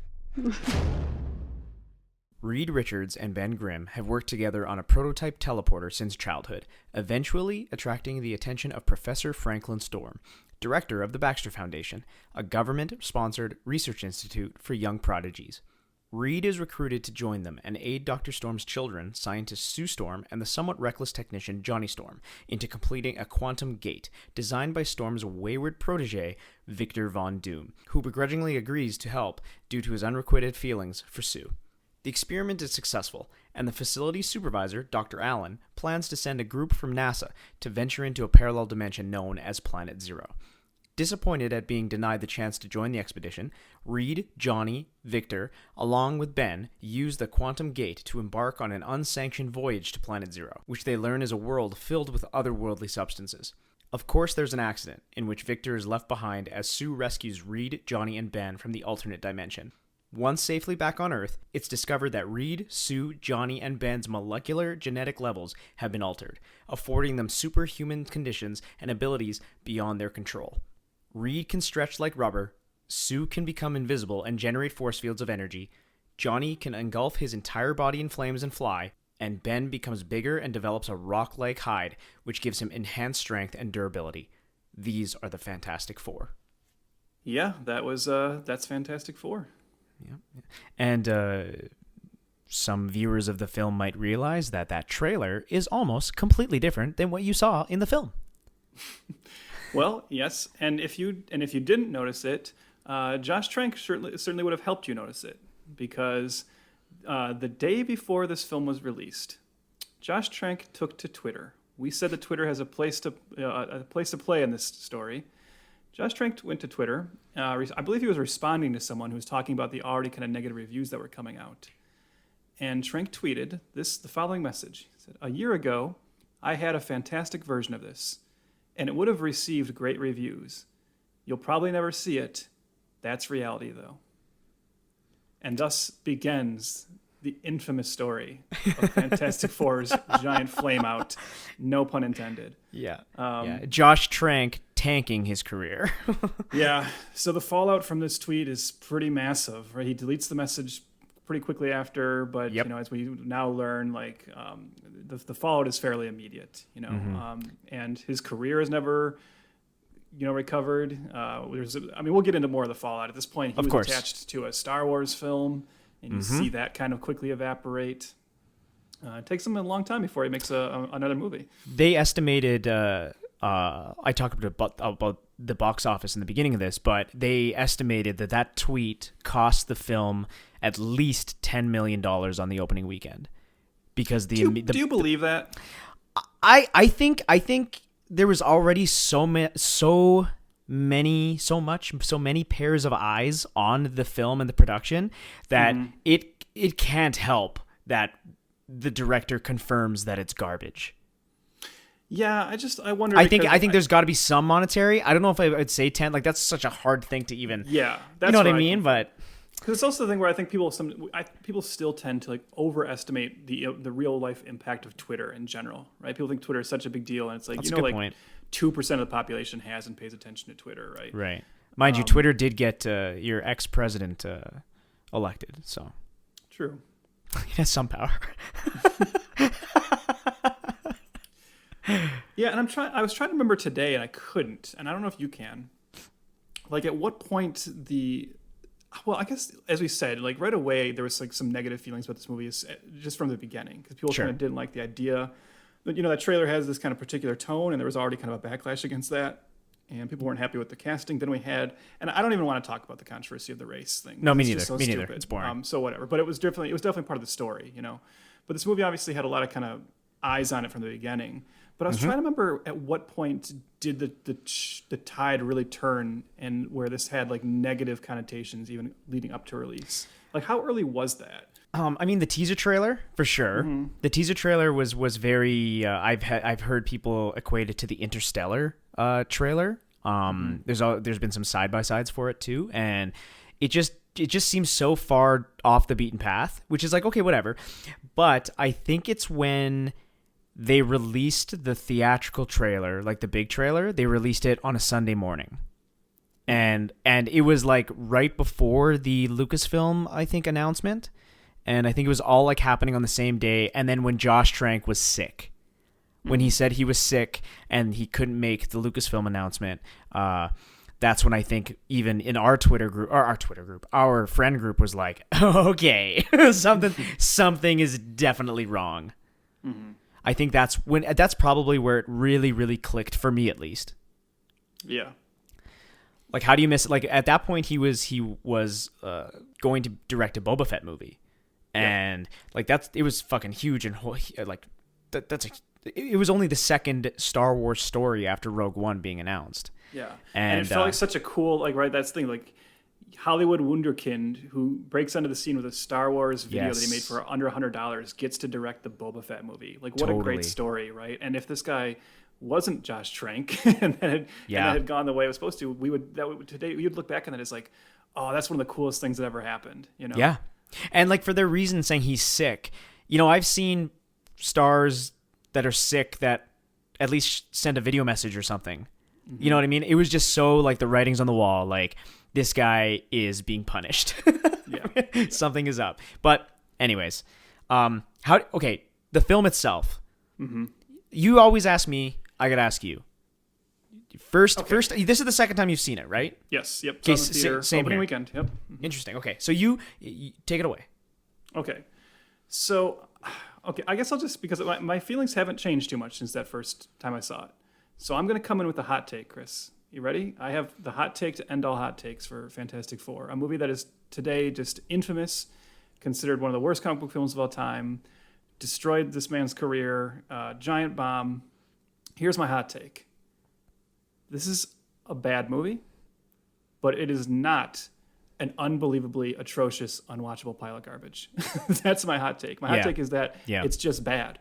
Speaker 2: Reed Richards and Ben Grimm have worked together on a prototype teleporter since childhood, eventually attracting the attention of Professor Franklin Storm, director of the Baxter Foundation, a government-sponsored research institute for young prodigies. Reed is recruited to join them and aid Dr. Storm's children, scientist Sue Storm and the somewhat reckless technician Johnny Storm, into completing a quantum gate designed by Storm's wayward protege, Victor Von Doom, who begrudgingly agrees to help due to his unrequited feelings for Sue. The experiment is successful, and the facility's supervisor, Dr. Allen, plans to send a group from NASA to venture into a parallel dimension known as Planet Zero. Disappointed at being denied the chance to join the expedition, Reed, Johnny, Victor, along with Ben, use the quantum gate to embark on an unsanctioned voyage to Planet Zero, which they learn is a world filled with otherworldly substances. Of course, there's an accident, in which Victor is left behind as Sue rescues Reed, Johnny, and Ben from the alternate dimension. Once safely back on Earth, it's discovered that Reed, Sue, Johnny, and Ben's molecular genetic levels have been altered, affording them superhuman conditions and abilities beyond their control. Reed can stretch like rubber, Sue can become invisible and generate force fields of energy, Johnny can engulf his entire body in flames and fly, and Ben becomes bigger and develops a rock-like hide, which gives him enhanced strength and durability. These are the Fantastic Four.
Speaker 1: Yeah, that's Fantastic Four.
Speaker 2: Yeah. And some viewers of the film might realize that trailer is almost completely different than what you saw in the film.
Speaker 1: Well, yes, and if you didn't notice it, Josh Trank certainly would have helped you notice it, because the day before this film was released, Josh Trank took to Twitter. We said that Twitter has a place to play in this story. Josh Trank went to Twitter. I believe he was responding to someone who was talking about the already kind of negative reviews that were coming out. And Trank tweeted the following message. He said, "A year ago, I had a fantastic version of this, and it would have received great reviews. You'll probably never see it. That's reality, though." And thus begins the infamous story of Fantastic Four's giant flameout. No pun intended.
Speaker 2: Yeah. Josh Trank tanking his career.
Speaker 1: Yeah. So the fallout from this tweet is pretty massive, right? He deletes the message pretty quickly after, but as we now learn, the fallout is fairly immediate. And his career is never recovered. We'll get into more of the fallout. At this point, he was attached to a Star Wars film, and you see that kind of quickly evaporate. It takes him a long time before he makes another movie.
Speaker 2: They estimated, I talked about the box office in the beginning of this, but they estimated that tweet cost the film at least $10 million on the opening weekend. Because do
Speaker 1: you believe that?
Speaker 2: I think there was already so many pairs of eyes on the film and the production that it can't help that the director confirms that it's garbage.
Speaker 1: Yeah, I wonder.
Speaker 2: I think there's got to be some monetary. I don't know if I would say 10. Like, that's such a hard thing to even.
Speaker 1: Yeah,
Speaker 2: that's you know what I mean. But
Speaker 1: because it's also the thing where I think people still tend to overestimate the real life impact of Twitter in general, right? People think Twitter is such a big deal, and it's like
Speaker 2: that's a good point.
Speaker 1: 2% of the population has and pays attention to Twitter, right?
Speaker 2: Right. Mind you, Twitter did get your ex-president elected, so
Speaker 1: true.
Speaker 2: He has some power.
Speaker 1: Yeah, and I was trying to remember today, and I couldn't, and I don't know if you can. Like, at what point I guess, as we said, like right away, there was some negative feelings about this movie just from the beginning, because people kind of didn't like the idea. But, that trailer has this kind of particular tone, and there was already kind of a backlash against that, and people weren't happy with the casting. Then we had, and I don't even want to talk about the controversy of the race thing.
Speaker 2: No, me neither. So me neither. It's boring.
Speaker 1: So whatever. But it was definitely part of the story, But this movie obviously had a lot of kind of eyes on it from the beginning. But I was trying to remember at what point did the tide really turn, and where this had negative connotations even leading up to release. Like, how early was that?
Speaker 2: The teaser trailer for sure. Mm-hmm. The teaser trailer was very. I've heard people equate it to the Interstellar trailer. There's been some side by sides for it too, and it just seems so far off the beaten path, which is okay, whatever. But I think it's when they released the theatrical trailer, the big trailer. They released it on a Sunday morning. And it was right before the Lucasfilm, I think, announcement. And I think it was all happening on the same day. And then when Josh Trank was sick, when he said he was sick and he couldn't make the Lucasfilm announcement, that's when I think even in our our friend group was like, okay, something is definitely wrong. Mm-hmm. I think that's probably where it really, really clicked for me, at least.
Speaker 1: Yeah.
Speaker 2: How do you miss it? At that point, he was going to direct a Boba Fett movie, and it was fucking huge, and it was only the second Star Wars story after Rogue One being announced.
Speaker 1: Yeah, and it felt like such a cool that's the thing Hollywood wunderkind who breaks onto the scene with a Star Wars video that he made for under $100 gets to direct the Boba Fett movie. What a great story, right? And if this guy wasn't Josh Trank and that had gone the way it was supposed to, today we would look back on that as oh, that's one of the coolest things that ever happened.
Speaker 2: Yeah, and for their reason saying he's sick. I've seen stars that are sick that at least send a video message or something. Mm-hmm. You know what I mean? It was just so the writing's on the wall. This guy is being punished. Yeah. Something is up. But anyways, the film itself. Mm-hmm. You always ask me, I got to ask you. First, this is the second time you've seen it, right?
Speaker 1: Yes. Yep.
Speaker 2: Okay, same
Speaker 1: opening
Speaker 2: here.
Speaker 1: Weekend. Yep. Mm-hmm.
Speaker 2: Interesting. Okay. So you take it away.
Speaker 1: Okay. So, I guess I'll just, because my feelings haven't changed too much since that first time I saw it. So I'm going to come in with a hot take, Chris. You ready? I have the hot take to end all hot takes for Fantastic Four, a movie that is today just infamous, considered one of the worst comic book films of all time, destroyed this man's career, giant bomb. Here's my hot take. This is a bad movie, but it is not an unbelievably atrocious, unwatchable pile of garbage. That's my hot take. My hot take is that it's just bad.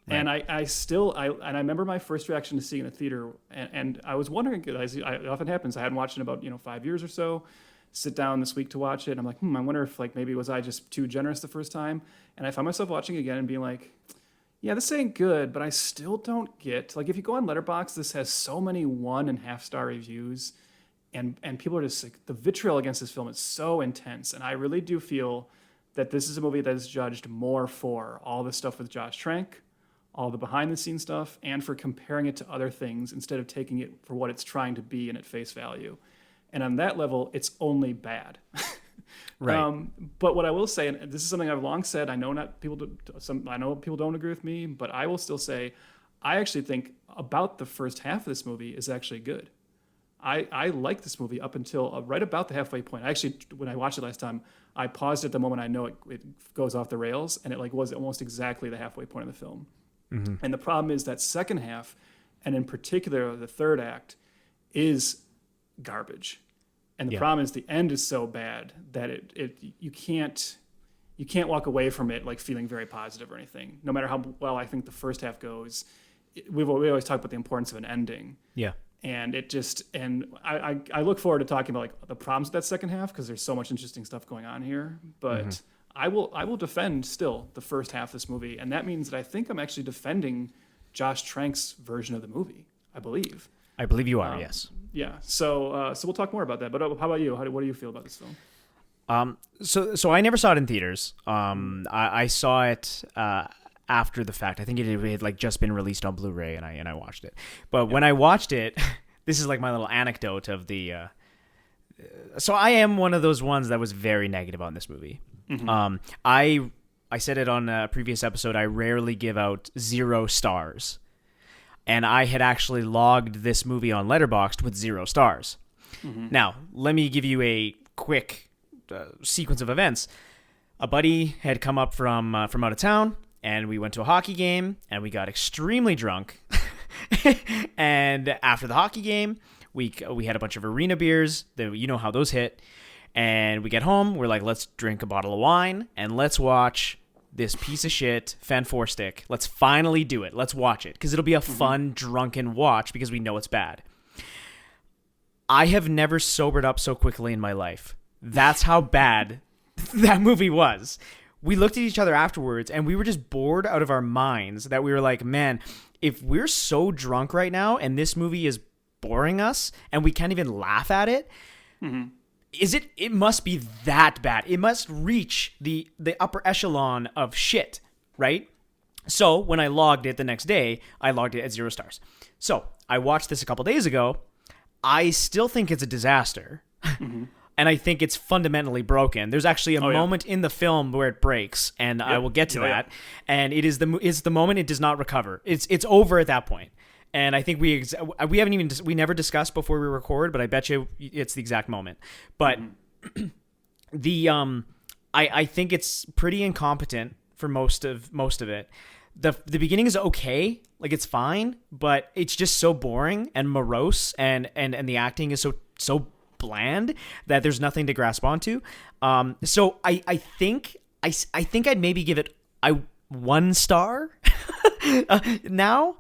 Speaker 1: Right. And I remember my first reaction to seeing it in the theater, and I was wondering, it often happens, I hadn't watched it in about 5 years or so, sit down this week to watch it, and I'm like, I wonder if like maybe was I just too generous the first time? And I found myself watching it again and being like, yeah, this ain't good, but I still don't get, like if you go on Letterboxd, this has so many 1.5 star reviews, and people are just like, the vitriol against this film is so intense, and I really do feel that this is a movie that is judged more for all the stuff with Josh Trank, all the behind-the-scenes stuff, and for comparing it to other things instead of taking it for what it's trying to be and at face value. And on that level, it's only bad.
Speaker 2: Right.
Speaker 1: But what I will say, and this is something I've long said, I know people don't agree with me, but I will still say, I actually think about the first half of this movie is actually good. I like this movie up until right about the halfway point. Actually, when I watched it last time, I paused at the moment I know it goes off the rails, and it like was almost exactly the halfway point of the film. Mm-hmm. And the problem is that second half, and in particular the third act, is garbage. And the problem is the end is so bad that you can't walk away from it like feeling very positive or anything. No matter how well I think the first half goes, we always talk about the importance of an ending. Yeah. And I look forward to talking about like the problems with that second half because there's so much interesting stuff going on here. But I will defend still the first half of this movie, and that means that I think I'm actually defending Josh Trank's version of the movie. I believe.
Speaker 2: I believe you are. Yes.
Speaker 1: Yeah. So we'll talk more about that. But how about you? What do you feel about this film?
Speaker 2: So I never saw it in theaters. I saw it after the fact. I think it had like just been released on Blu-ray, and I watched it. But when I watched it, this is like my little anecdote of the. So I am one of those ones that was very negative on this movie. Mm-hmm. I said it on a previous episode. I rarely give out 0 stars, and I had actually logged this movie on Letterboxd with 0 stars. Mm-hmm. Now, let me give you a quick sequence of events. A buddy had come up from out of town, and we went to a hockey game, and we got extremely drunk. And after the hockey game, we had a bunch of arena beers. You know how those hit. And we get home, we're like, let's drink a bottle of wine, and let's watch this piece of shit, Fant4stic. Let's finally do it. Let's watch it, because it'll be a fun, drunken watch, because we know it's bad. I have never sobered up so quickly in my life. That's how bad that movie was. We looked at each other afterwards, and we were just bored out of our minds that we were like, man, if we're so drunk right now, and this movie is boring us, and we can't even laugh at it, it must be that bad. It must reach the upper echelon of shit, right? So when I logged it the next day, I logged it at 0 stars. So I watched this a couple days ago. I still think it's a disaster. And I think it's fundamentally broken. There's actually a moment in the film where it breaks, and I will get to that. And it's the moment it does not recover. It's over at that point. And I think we never discussed before we record, but I bet you it's the exact moment. But I think it's pretty incompetent for most of it. The beginning is okay, like it's fine, but it's just so boring and morose, and the acting is so bland that there's nothing to grasp onto. So I think I'd maybe give it 1 star now.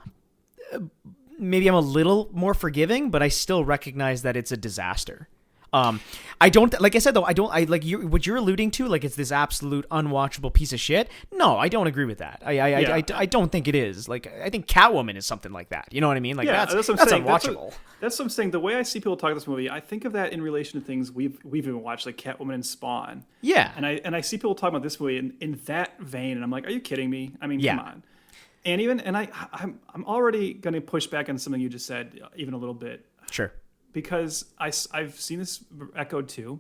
Speaker 2: Maybe I'm a little more forgiving, but I still recognize that it's a disaster. I don't, like I said though, what you're alluding to, like it's this absolute unwatchable piece of shit. No, I don't agree with that. I don't think it is. Like I think Catwoman is something like that. You know what I mean? Like that's unwatchable.
Speaker 1: That's what I'm saying. The way I see people talk about this movie, I think of that in relation to things we've even watched, like Catwoman and Spawn.
Speaker 2: Yeah.
Speaker 1: And I see people talking about this movie in that vein, and I'm like, are you kidding me? I mean, come on. And I'm already going to push back on something you just said even a little bit.
Speaker 2: Sure.
Speaker 1: Because I've seen this echoed too,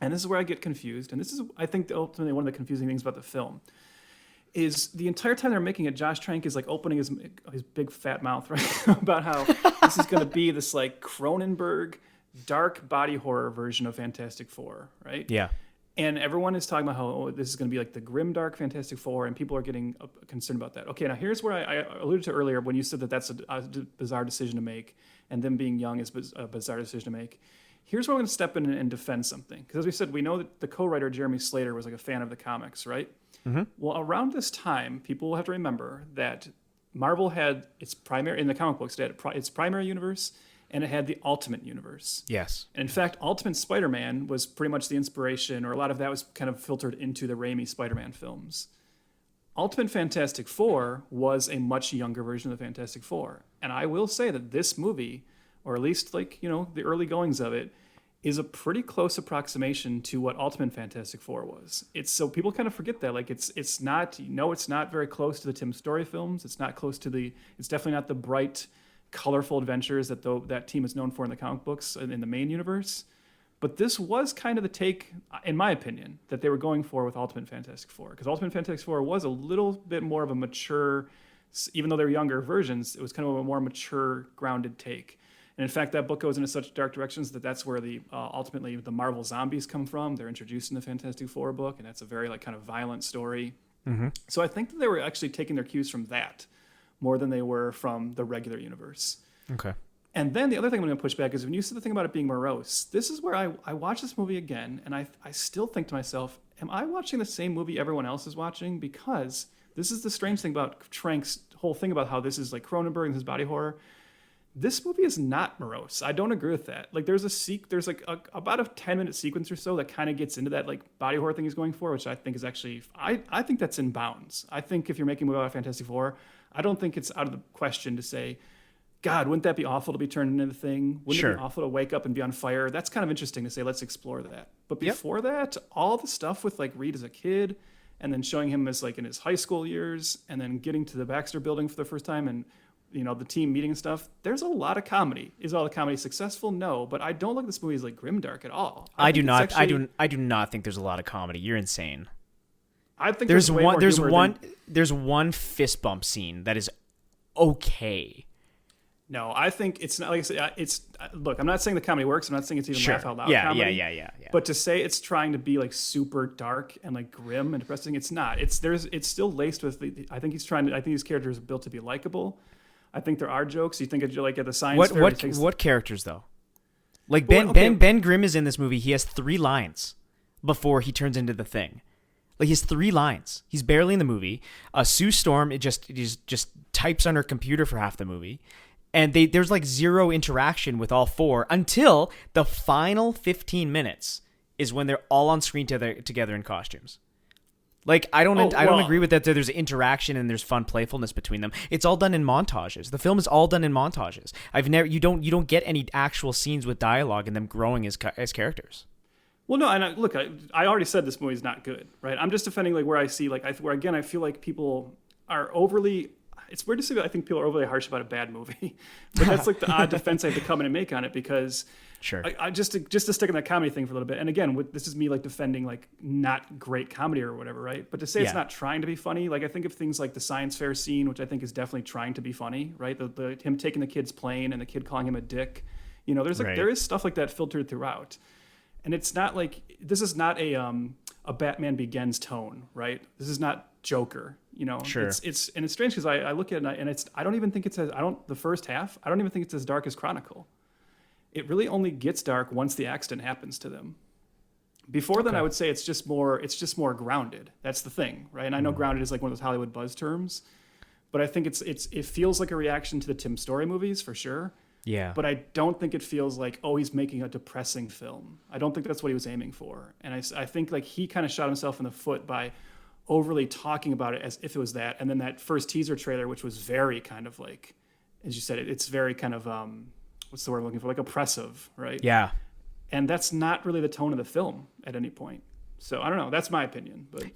Speaker 1: and this is where I get confused. And this is, I think, ultimately one of the confusing things about the film is the entire time they're making it, Josh Trank is like opening his big fat mouth, right, about how this is going to be this like Cronenberg dark body horror version of Fantastic Four, right? Yeah. And everyone is talking about how this is going to be like the grim, dark Fantastic Four, and people are getting concerned about that. Okay, now here's where I alluded to earlier when you said that that's a bizarre decision to make, and them being young is a bizarre decision to make. Here's where I'm going to step in and defend something. Because as we said, we know that the co-writer Jeremy Slater was like a fan of the comics, right? Mm-hmm. Well, around this time, people will have to remember that Marvel had its primary, in the comic books, it had its primary universe, and it had the Ultimate Universe.
Speaker 2: Yes.
Speaker 1: And in fact, Ultimate Spider-Man was pretty much the inspiration, or a lot of that was kind of filtered into the Raimi Spider-Man films. Ultimate Fantastic Four was a much younger version of the Fantastic Four. And I will say that this movie, or at least like, you know, the early goings of it, is a pretty close approximation to what Ultimate Fantastic Four was. It's so people kind of forget that. Like it's not, you know, it's not very close to the Tim Story films. It's not close to it's definitely not the bright, colorful adventures that that team is known for in the comic books and in the main universe. But this was kind of the take, in my opinion, that they were going for with Ultimate Fantastic Four. Because Ultimate Fantastic Four was a little bit more of a mature, even though they were younger versions, it was kind of a more mature, grounded take. And in fact, that book goes into such dark directions that that's where ultimately the Marvel zombies come from. They're introduced in the Fantastic Four book, and that's a very like kind of violent story. Mm-hmm. So I think that they were actually taking their cues from that more than they were from the regular universe.
Speaker 2: Okay.
Speaker 1: And then the other thing I'm going to push back is when you said the thing about it being morose, this is where I watch this movie again, and I still think to myself, am I watching the same movie everyone else is watching? Because this is the strange thing about Trank's whole thing about how this is like Cronenberg and his body horror. This movie is not morose. I don't agree with that. Like there's about a 10-minute sequence or so that kind of gets into that like body horror thing he's going for, which I think is actually, I think that's in bounds. I think if you're making a movie about Fantastic Four, I don't think it's out of the question to say, God, wouldn't that be awful to be turned into the thing? Wouldn't it be awful to wake up and be on fire? That's kind of interesting to say, let's explore that. But before that, all the stuff with like Reed as a kid and then showing him as like in his high school years and then getting to the Baxter building for the first time and, you know, the team meeting and stuff, there's a lot of comedy. Is all the comedy successful? No, but I don't look at this movie as like grimdark at all.
Speaker 2: I do not think there's a lot of comedy. You're insane.
Speaker 1: I think
Speaker 2: there's one fist bump scene that is okay.
Speaker 1: No, I think it's not, like I said, look, I'm not saying the comedy works. I'm not saying it's even laugh out loud comedy.
Speaker 2: Yeah.
Speaker 1: But to say it's trying to be like super dark and like grim and depressing, it's not. It's still laced with I think his character is built to be likable. I think there are jokes. You think of like at the science fair.
Speaker 2: What characters though? Like Ben Grimm is in this movie. He has 3 lines before he turns into the Thing. Like he has 3 lines. He's barely in the movie. Sue Storm just types on her computer for half the movie. And there's like 0 interaction with all 4 until the final 15 minutes is when they're all on screen together in costumes. Like I don't agree with that. There's interaction and there's fun playfulness between them. It's all done in montages. The film is all done in montages. You don't get any actual scenes with dialogue and them growing as characters.
Speaker 1: Well, no, and I already said this movie is not good, right? I'm just defending like where I see where again I feel like people are overly. It's weird to say that I think people are overly harsh about a bad movie, but that's like the odd defense I have to come in and make on it because I just to stick in that comedy thing for a little bit. And again, this is me like defending like not great comedy or whatever, right? But to say it's not trying to be funny, like I think of things like the science fair scene, which I think is definitely trying to be funny, right? The him taking the kid's plane and the kid calling him a dick. You know, there is stuff like that filtered throughout, and it's not like this is not a Batman Begins tone, right? This is not Joker. You know, it's strange because I look at it and I don't even think it's the first half. I don't even think it's as dark as Chronicle. It really only gets dark once the accident happens to them. Before then, I would say it's just more grounded. That's the thing, right? And I know grounded is like one of those Hollywood buzz terms, but I think it feels like a reaction to the Tim Story movies for sure.
Speaker 2: Yeah.
Speaker 1: But I don't think it feels like, oh, he's making a depressing film. I don't think that's what he was aiming for. And I think like he kind of shot himself in the foot by overly talking about it as if it was that. And then that first teaser trailer, which was very kind of like, as you said, it's very kind of, what's the word I'm looking for? Like oppressive, right?
Speaker 2: Yeah.
Speaker 1: And that's not really the tone of the film at any point. So I don't know. That's my opinion. But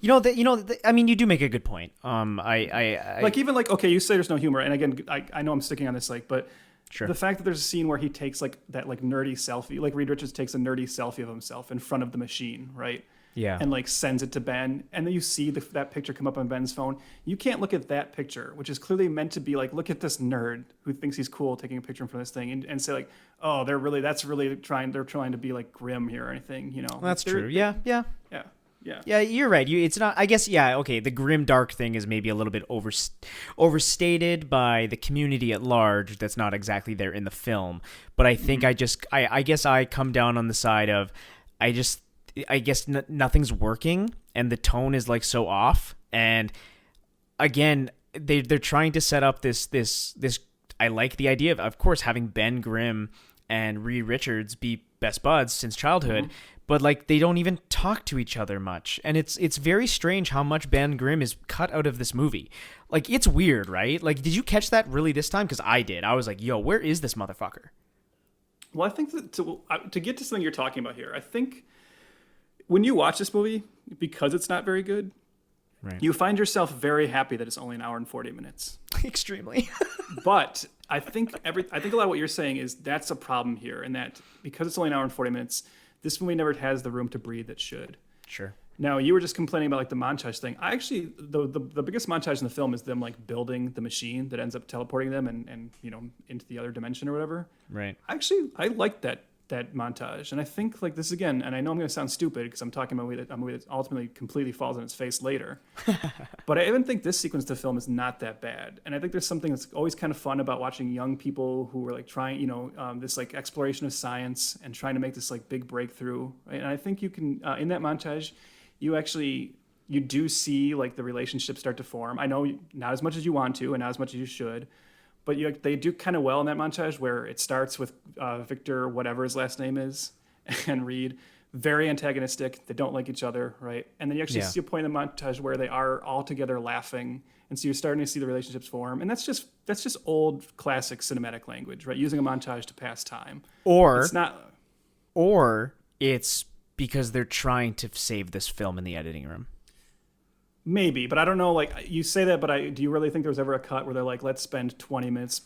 Speaker 2: I mean, you do make a good point.
Speaker 1: Okay, you say there's no humor. And again, I know I'm sticking on this, but
Speaker 2: sure.
Speaker 1: The fact that there's a scene where he takes like that like nerdy selfie, like Reed Richards takes a nerdy selfie of himself in front of the machine, right?
Speaker 2: Yeah.
Speaker 1: And like sends it to Ben, and then you see that picture come up on Ben's phone. You can't look at that picture, which is clearly meant to be like, look at this nerd who thinks he's cool taking a picture in front of this thing, and say like, oh, they're trying to be like grim here or anything, you know?
Speaker 2: Well, that's true. Yeah.
Speaker 1: Yeah.
Speaker 2: Yeah, you're right. It's not. I guess. Yeah. Okay. The grim dark thing is maybe a little bit overstated by the community at large. That's not exactly there in the film. But I think I guess I come down on the side of, I guess nothing's working and the tone is like so off. And again, they're trying to set up this. I like the idea of course having Ben Grimm and Reed Richards be best buds since childhood. But like they don't even talk to each other much, and it's very strange how much Ben Grimm is cut out of this movie. Like it's weird, right? Like, did you catch that really this time? Because I did. I was like, "Yo, where is this motherfucker?"
Speaker 1: Well, I think that to get to something you're talking about here, I think when you watch this movie, because it's not very good,
Speaker 2: right,
Speaker 1: you find yourself very happy that it's only an hour and 40 minutes.
Speaker 2: Extremely.
Speaker 1: But I think a lot of what you're saying is that's a problem here, and that because it's only an hour and 40 minutes. This movie never has the room to breathe that should.
Speaker 2: Sure.
Speaker 1: Now, you were just complaining about like the montage thing. I actually, the biggest montage in the film is them like building the machine that ends up teleporting them and into the other dimension or whatever.
Speaker 2: Right.
Speaker 1: Actually, I like that montage, and I think like this again. And I know I'm going to sound stupid because I'm talking about a movie that ultimately completely falls on its face later. But I even think this sequence of the film is not that bad, and I think there's something that's always kind of fun about watching young people who are like trying, this like exploration of science and trying to make this like big breakthrough. Right? And I think you can in that montage, you do see like the relationships start to form. I know not as much as you want to, and not as much as you should. But they do kind of well in that montage where it starts with Victor, whatever his last name is, and Reed, very antagonistic. They don't like each other, right? And then you actually see a point in the montage where they are all together laughing, and so you're starting to see the relationships form. And that's just old classic cinematic language, right? Using a montage to pass time.
Speaker 2: Or
Speaker 1: it's not.
Speaker 2: Or it's because they're trying to save this film in the editing room.
Speaker 1: Maybe, but I don't know. Like you say that, but do you really think there was ever a cut where they're like, let's spend 20 minutes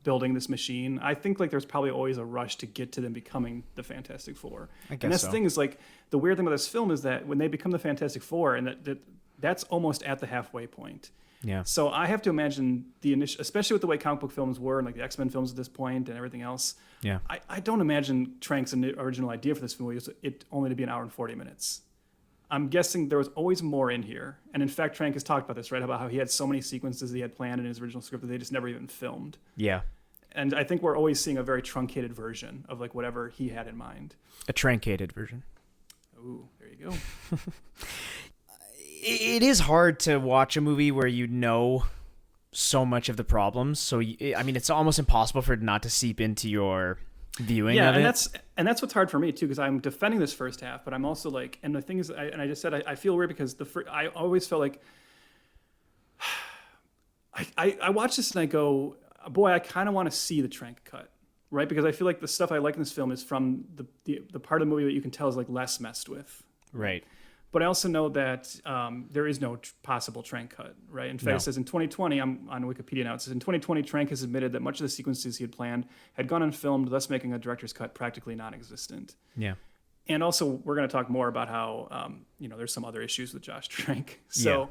Speaker 1: building this machine? I think like there's probably always a rush to get to them becoming the Fantastic Four.
Speaker 2: I guess
Speaker 1: and that's
Speaker 2: so.
Speaker 1: the thing is like the weird thing about this film is that when they become the Fantastic Four, and that's almost at the halfway point.
Speaker 2: Yeah.
Speaker 1: So I have to imagine the initial, especially with the way comic book films were and like the X-Men films at this point and everything else.
Speaker 2: Yeah.
Speaker 1: I don't imagine Trank's original idea for this film was it only to be an hour and 40 minutes. I'm guessing there was always more in here. And in fact, Trank has talked about this, right? About how he had so many sequences he had planned in his original script that they just never even filmed.
Speaker 2: Yeah.
Speaker 1: And I think we're always seeing a very truncated version of like whatever he had in mind.
Speaker 2: A truncated version.
Speaker 1: Ooh, there you go.
Speaker 2: It is hard to watch a movie where you know so much of the problems. So, I mean, it's almost impossible for it not to seep into your viewing of it.
Speaker 1: And that's what's hard for me too, because I'm defending this first half, but I'm also like, and the thing is, I just said I feel weird because I always felt like I watch this and I go, boy, I kind of want to see the Trank cut, right? Because I feel like the stuff I like in this film is from the part of the movie that you can tell is like less messed with,
Speaker 2: right?
Speaker 1: But I also know that there is no possible Trank cut, right? In fact, it says in 2020, I'm on Wikipedia now, it says in 2020, Trank has admitted that much of the sequences he had planned had gone unfilmed, thus making a director's cut practically non-existent.
Speaker 2: Yeah.
Speaker 1: And also, we're going to talk more about how, there's some other issues with Josh Trank. So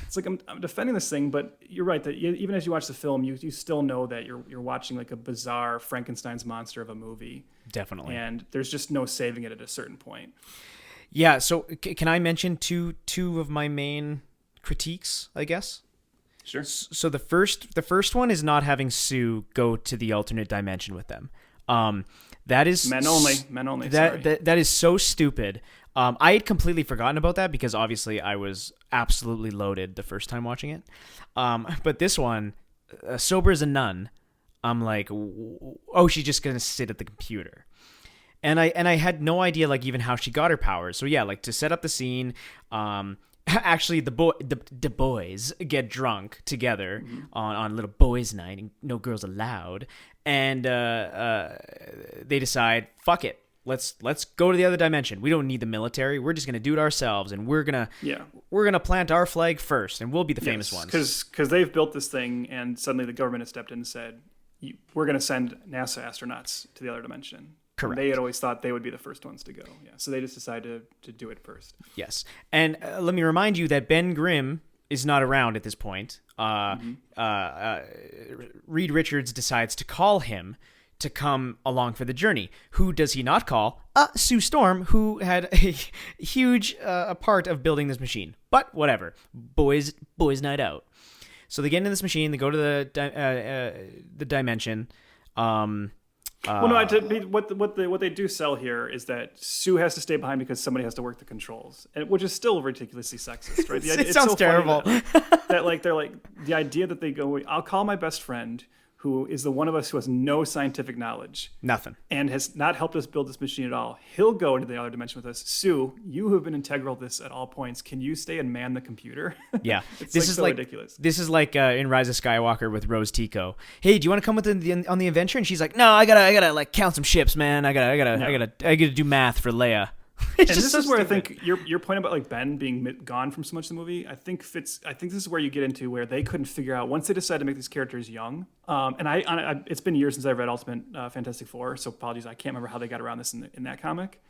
Speaker 1: it's like I'm defending this thing, but you're right that even as you watch the film, you still know that you're watching like a bizarre Frankenstein's monster of a movie.
Speaker 2: Definitely.
Speaker 1: And there's just no saving it at a certain point.
Speaker 2: Yeah, so can I mention two of my main critiques, I guess?
Speaker 1: Sure.
Speaker 2: So the first one is not having Sue go to the alternate dimension with them. That is
Speaker 1: men only.
Speaker 2: That is so stupid. I had completely forgotten about that because obviously I was absolutely loaded the first time watching it. But this one, sober as a nun, I'm like, oh, she's just gonna sit at the computer. And I had no idea like even how she got her powers. So yeah, like to set up the scene, actually the boys get drunk together on little boys' night, and no girls allowed, and they decide, fuck it, let's go to the other dimension. We don't need the military. We're just gonna do it ourselves, and we're gonna plant our flag first, and we'll be the famous ones.
Speaker 1: Because they've built this thing, and suddenly the government has stepped in and said, we're gonna send NASA astronauts to the other dimension.
Speaker 2: Correct.
Speaker 1: They had always thought they would be the first ones to go. Yeah. So they just decided to do it first.
Speaker 2: Yes. And let me remind you that Ben Grimm is not around at this point. Reed Richards decides to call him to come along for the journey. Who does he not call? Sue Storm, who had a huge part of building this machine. But whatever. Boys night out. So they get into this machine. They go to the dimension.
Speaker 1: What they do sell here is that Sue has to stay behind because somebody has to work the controls, which is still ridiculously sexist, right?
Speaker 2: It sounds terrible.
Speaker 1: They're like the idea that they go, I'll call my best friend, who is the one of us who has no scientific knowledge.
Speaker 2: Nothing.
Speaker 1: And has not helped us build this machine at all. He'll go into the other dimension with us. Sue, you have been integral to this at all points. Can you stay and man the computer?
Speaker 2: Yeah.
Speaker 1: This is so ridiculous.
Speaker 2: This is like in Rise of Skywalker with Rose Tico. Hey, do you want to come with on the adventure? And she's like, no, I gotta like count some ships, man. I gotta do math for Leia.
Speaker 1: And this is where I think your point about like Ben being gone from so much of the movie, I think this is where you get into where they couldn't figure out once they decided to make these characters young. And I it's been years since I've read Ultimate Fantastic Four, so apologies, I can't remember how they got around this in that comic.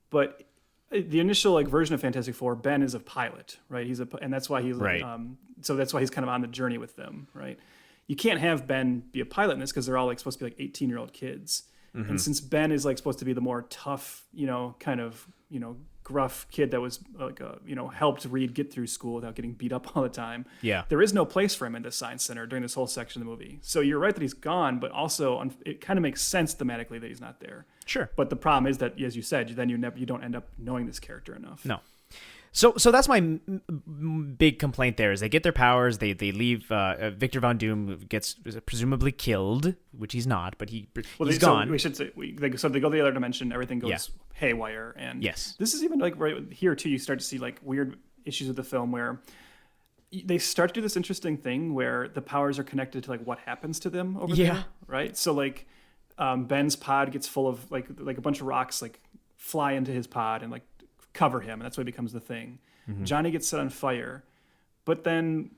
Speaker 1: But the initial like version of Fantastic Four, Ben is a pilot, right? And that's why he's
Speaker 2: right.
Speaker 1: So that's why he's kind of on the journey with them, right? You can't have Ben be a pilot in this because they're all like supposed to be like 18-year-old kids. Mm-hmm. And since Ben is like supposed to be the more tough, kind of, gruff kid that was like, helped Reed get through school without getting beat up all the time.
Speaker 2: Yeah.
Speaker 1: There is no place for him in the science center during this whole section of the movie. So you're right that he's gone, but also it kind of makes sense thematically that he's not there.
Speaker 2: Sure.
Speaker 1: But the problem is that, as you said, then you don't end up knowing this character enough.
Speaker 2: No. So that's my big complaint there is they get their powers, they leave, Victor Von Doom gets presumably killed, which he's not, but he's gone.
Speaker 1: So we should say, they go to the other dimension, everything goes haywire. And
Speaker 2: yes.
Speaker 1: This is even like right here too, you start to see like weird issues with the film where they start to do this interesting thing where the powers are connected to like what happens to them over there, right? So like Ben's pod gets full of like a bunch of rocks like fly into his pod and like cover him, and that's why it becomes the thing. Mm-hmm. Johnny gets set on fire, but then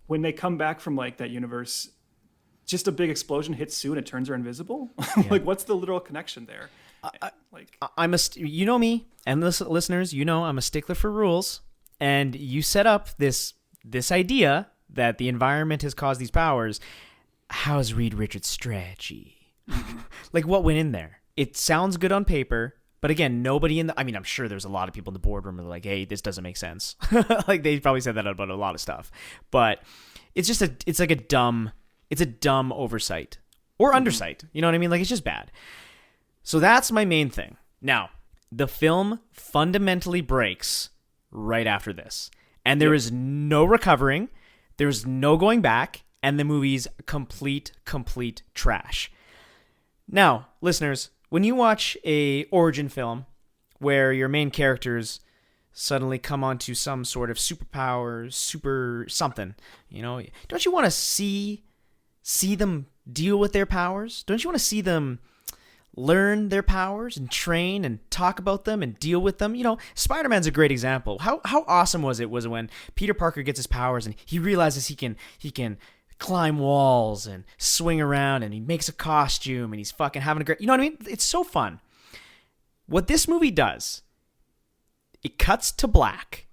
Speaker 1: when they come back from like that universe, just a big explosion hits Sue and it turns her invisible. Like, what's the literal connection there?
Speaker 2: You know me, and listeners, I'm a stickler for rules, and you set up this idea that the environment has caused these powers. How's Reed Richards' strategy? Like, what went in there? It sounds good on paper. But again, nobody I'm sure there's a lot of people in the boardroom who are like, hey, this doesn't make sense. Like they probably said that about a lot of stuff. But it's just a dumb oversight or undersight. You know what I mean? Like it's just bad. So that's my main thing. Now, the film fundamentally breaks right after this. And there is no recovering. There's no going back. And the movie's complete trash. Now, listeners, when you watch a origin film where your main characters suddenly come onto some sort of superpower, super something, don't you want to see them deal with their powers? Don't you want to see them learn their powers and train and talk about them and deal with them? Spider-Man's a great example. How awesome was when Peter Parker gets his powers and he realizes he can climb walls and swing around and he makes a costume and he's fucking having a great, you know what I mean? It's so fun. What this movie does, it cuts to black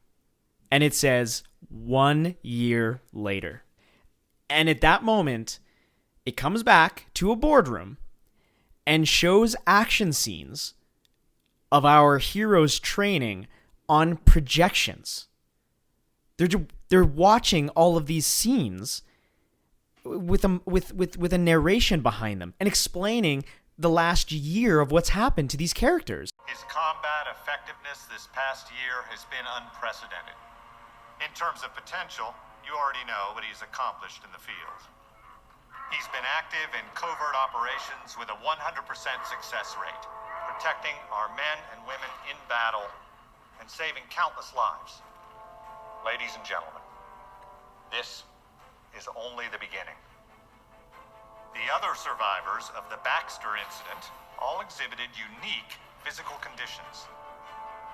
Speaker 2: and it says 1 year later. And at that moment, it comes back to a boardroom and shows action scenes of our heroes training on projections. They're watching all of these scenes with a narration behind them and explaining the last year of what's happened to these characters.
Speaker 11: His combat effectiveness this past year has been unprecedented. In terms of potential, you already know what he's accomplished in the field. He's been active in covert operations with a 100% success rate, protecting our men and women in battle and saving countless lives. Ladies and gentlemen, this is only the beginning. The other survivors of the Baxter incident all exhibited unique physical conditions.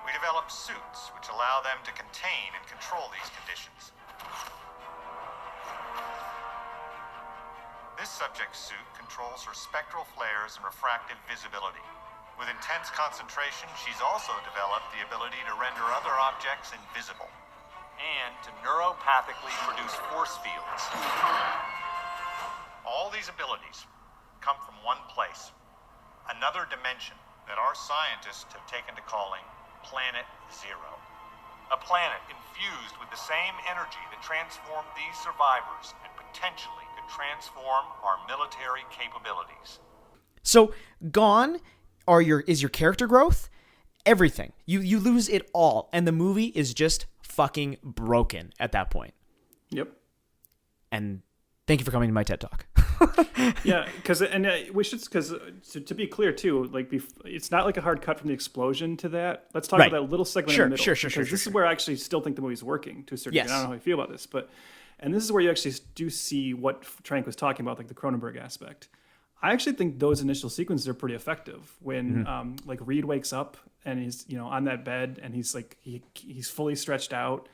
Speaker 11: We developed suits which allow them to contain and control these conditions. This subject's suit controls her spectral flares and refractive visibility. With intense concentration, she's also developed the ability to render other objects invisible and to neuropathically produce force fields. All these abilities come from one place, another dimension that our scientists have taken to calling Planet Zero. A planet infused with the same energy that transformed these survivors and potentially could transform our military capabilities.
Speaker 2: So gone is your character growth, everything. You lose it all, and the movie is just fucking broken at that point.
Speaker 1: Yep.
Speaker 2: And thank you for coming to my TED Talk.
Speaker 1: Yeah, because to be clear too, like it's not like a hard cut from the explosion to that. Let's talk about that little segment in the middle. Sure. This is where I actually still think the movie's working to a certain extent. I don't know how I feel about this, and this is where you actually do see what Trank was talking about, like the Cronenberg aspect. I actually think those initial sequences are pretty effective when like Reed wakes up and he's on that bed and he's like he's fully stretched out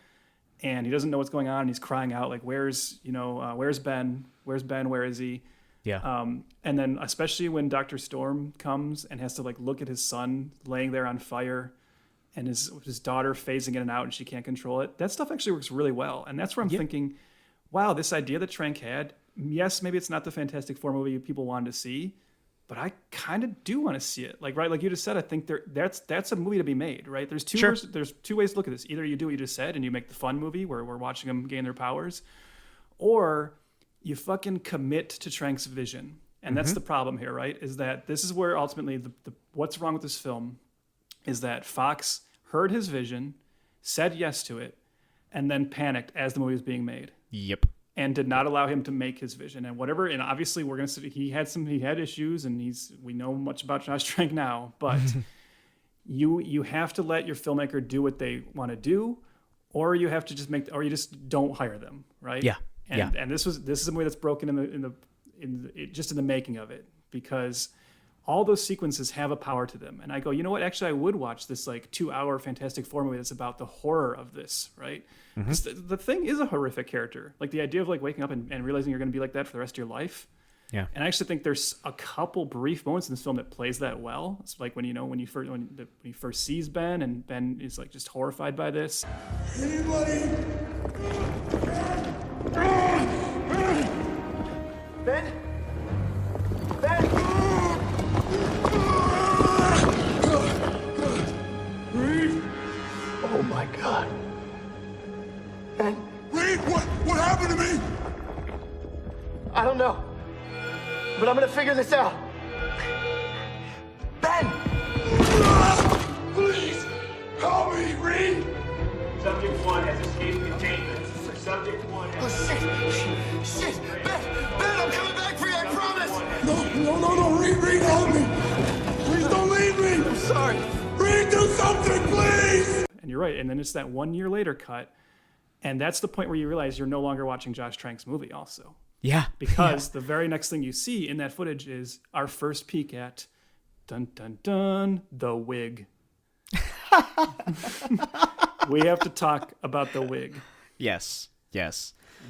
Speaker 1: and he doesn't know what's going on and he's crying out like where's Ben, where is he?
Speaker 2: Yeah.
Speaker 1: And then especially when Dr. Storm comes and has to like look at his son laying there on fire and his daughter phasing in and out and she can't control it. That stuff actually works really well. And that's where I'm thinking, wow, this idea that Trank had, yes, maybe it's not the Fantastic Four movie people wanted to see, but I kind of do want to see it. Like, right, like you just said, I think that's a movie to be made, right? There's two ways to look at this. Either you do what you just said and you make the fun movie where we're watching them gain their powers, or you fucking commit to Trank's vision. And that's the problem here, right? Is that this is where ultimately the what's wrong with this film is that Fox heard his vision, said yes to it, and then panicked as the movie was being made.
Speaker 2: Yep.
Speaker 1: And did not allow him to make his vision and whatever. And obviously we're going to say he had issues and we know much about Josh Trank now, but you have to let your filmmaker do what they want to do, or you have to just you just don't hire them. Right.
Speaker 2: Yeah.
Speaker 1: And this is a movie that's broken in the making of it, because all those sequences have a power to them. And I go, you know what? Actually, I would watch this like 2-hour Fantastic Four movie that's about the horror of this, right? Because the Thing is a horrific character. Like the idea of like waking up and realizing you're going to be like that for the rest of your life. Yeah. And I actually think there's a couple brief moments in this film that plays that well. It's like when he first sees Ben and Ben is like just horrified by this.
Speaker 4: Anybody? Ben?
Speaker 8: Reed! Oh my God. Ben?
Speaker 4: Reed, what happened to me?
Speaker 8: I don't know. But I'm gonna figure this out. Ben!
Speaker 4: Please! Help me, Reed!
Speaker 10: Subject 1 has escaped containment. Subject 1 has...
Speaker 4: Shit! Ben, I'm coming back for you, I promise! No, Reed, help me! Please don't leave me!
Speaker 8: I'm sorry.
Speaker 4: Reed, do something, please!
Speaker 1: And you're right, and then it's that 1 year later cut, and that's the point where you realize you're no longer watching Josh Trank's movie also.
Speaker 2: Yeah.
Speaker 1: Because the very next thing you see in that footage is our first peek at dun dun dun the wig. We have to talk about the wig.
Speaker 2: Yes.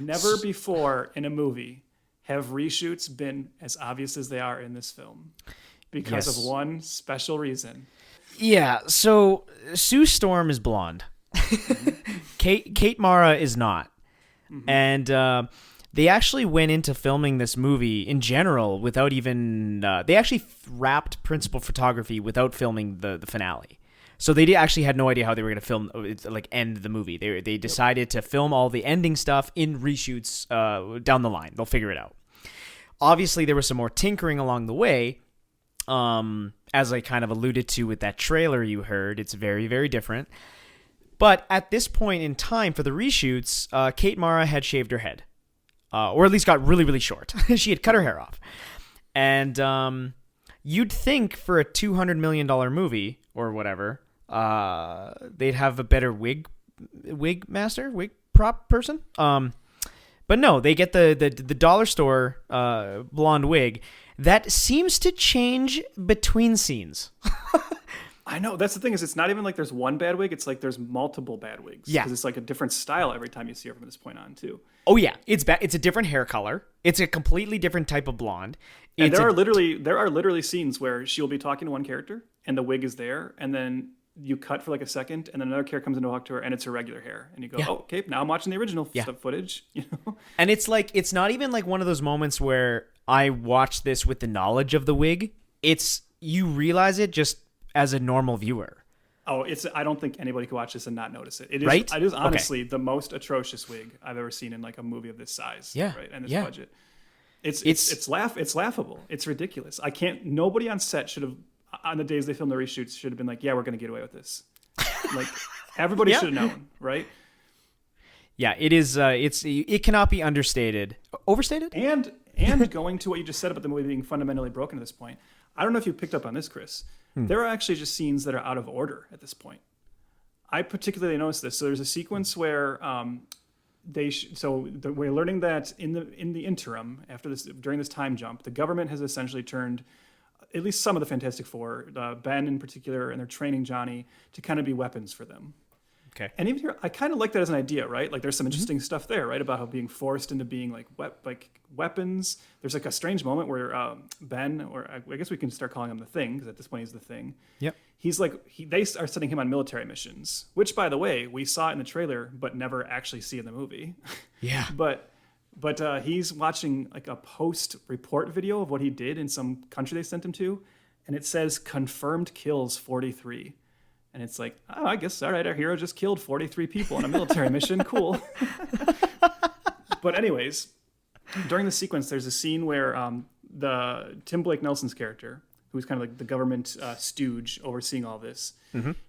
Speaker 1: Never before in a movie have reshoots been as obvious as they are in this film, because of one special reason.
Speaker 2: Yeah, so Sue Storm is blonde. Kate Mara is not. And they actually went into filming this movie in general without even... they actually wrapped principal photography without filming the finale. So they actually had no idea how they were going to film, end the movie. They decided to film all the ending stuff in reshoots down the line. They'll figure it out. Obviously, there was some more tinkering along the way. As I kind of alluded to with that trailer you heard, it's very, very different. But at this point in time for the reshoots, Kate Mara had shaved her head. Or at least got really, really short. She had cut her hair off. And you'd think for a $200 million movie or whatever, they'd have a better wig prop person. But no, they get the dollar store blonde wig that seems to change between scenes.
Speaker 1: I know. That's the thing, is it's not even like there's one bad wig. It's like there's multiple bad wigs. Yeah. Because it's like a different style every time you see her from this point on, too.
Speaker 2: Oh, yeah. It's a different hair color. It's a completely different type of blonde.
Speaker 1: And there are literally scenes where she'll be talking to one character and the wig is there, and then you cut for like a second, and then another character comes in to talk to her, and it's her regular hair. And you go, oh, okay, now I'm watching the original footage. You know?
Speaker 2: And it's like, it's not even like one of those moments where I watched this with the knowledge of the wig, you realize it just as a normal viewer.
Speaker 1: Oh, I don't think anybody could watch this and not notice it. It is,
Speaker 2: right?
Speaker 1: It is honestly the most atrocious wig I've ever seen in like a movie of this size.
Speaker 2: Yeah.
Speaker 1: Right. And this budget. It's laughable. It's ridiculous. Nobody on set should have, on the days they filmed the reshoots, should have been like, yeah, we're going to get away with this. Like everybody should have known, right?
Speaker 2: Yeah, it is. It cannot be overstated.
Speaker 1: And going to what you just said about the movie being fundamentally broken at this point, I don't know if you picked up on this, Chris. There are actually just scenes that are out of order at this point. I particularly noticed this. So there's a sequence where we're learning that in the interim, during this time jump, the government has essentially turned at least some of the Fantastic Four, Ben in particular, and they're training Johnny to kind of be weapons for them.
Speaker 2: Okay.
Speaker 1: And even here, I kind of like that as an idea, right? Like, there's some interesting stuff there, right? About how being forced into being like weapons. There's like a strange moment where Ben, or I guess we can start calling him the Thing, because at this point he's the Thing.
Speaker 2: Yep.
Speaker 1: He's like, they are sending him on military missions, which, by the way, we saw in the trailer, but never actually see in the movie.
Speaker 2: Yeah.
Speaker 1: But he's watching like a post-report video of what he did in some country they sent him to, and it says confirmed kills 43. And it's like, oh, I guess, all right, our hero just killed 43 people on a military mission. Cool. But anyways, during the sequence, there's a scene where the Tim Blake Nelson's character, who's kind of like the government stooge overseeing all this,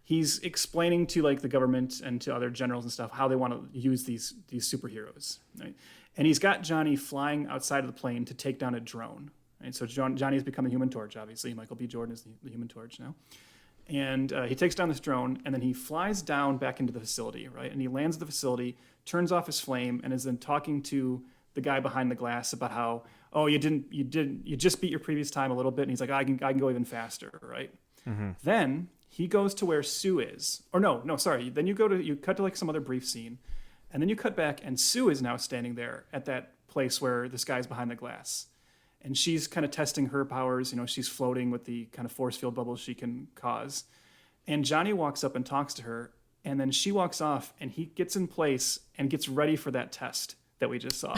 Speaker 1: he's explaining to like the government and to other generals and stuff how they want to use these superheroes, right? And he's got Johnny flying outside of the plane to take down a drone. Right? So Johnny has become the Human Torch, obviously. Michael B. Jordan is the Human Torch now. And he takes down this drone, and then he flies down back into the facility, right? And he lands at the facility, turns off his flame, and is then talking to the guy behind the glass about how, oh, you just beat your previous time a little bit. And he's like, I can go even faster, right? Mm-hmm. Then he goes to where Sue is, or no, sorry. Then you cut to like some other brief scene, and then you cut back, and Sue is now standing there at that place where this guy's behind the glass. And she's kind of testing her powers. You know, she's floating with the kind of force field bubbles she can cause. And Johnny walks up and talks to her. And then she walks off, and he gets in place and gets ready for that test that we just saw.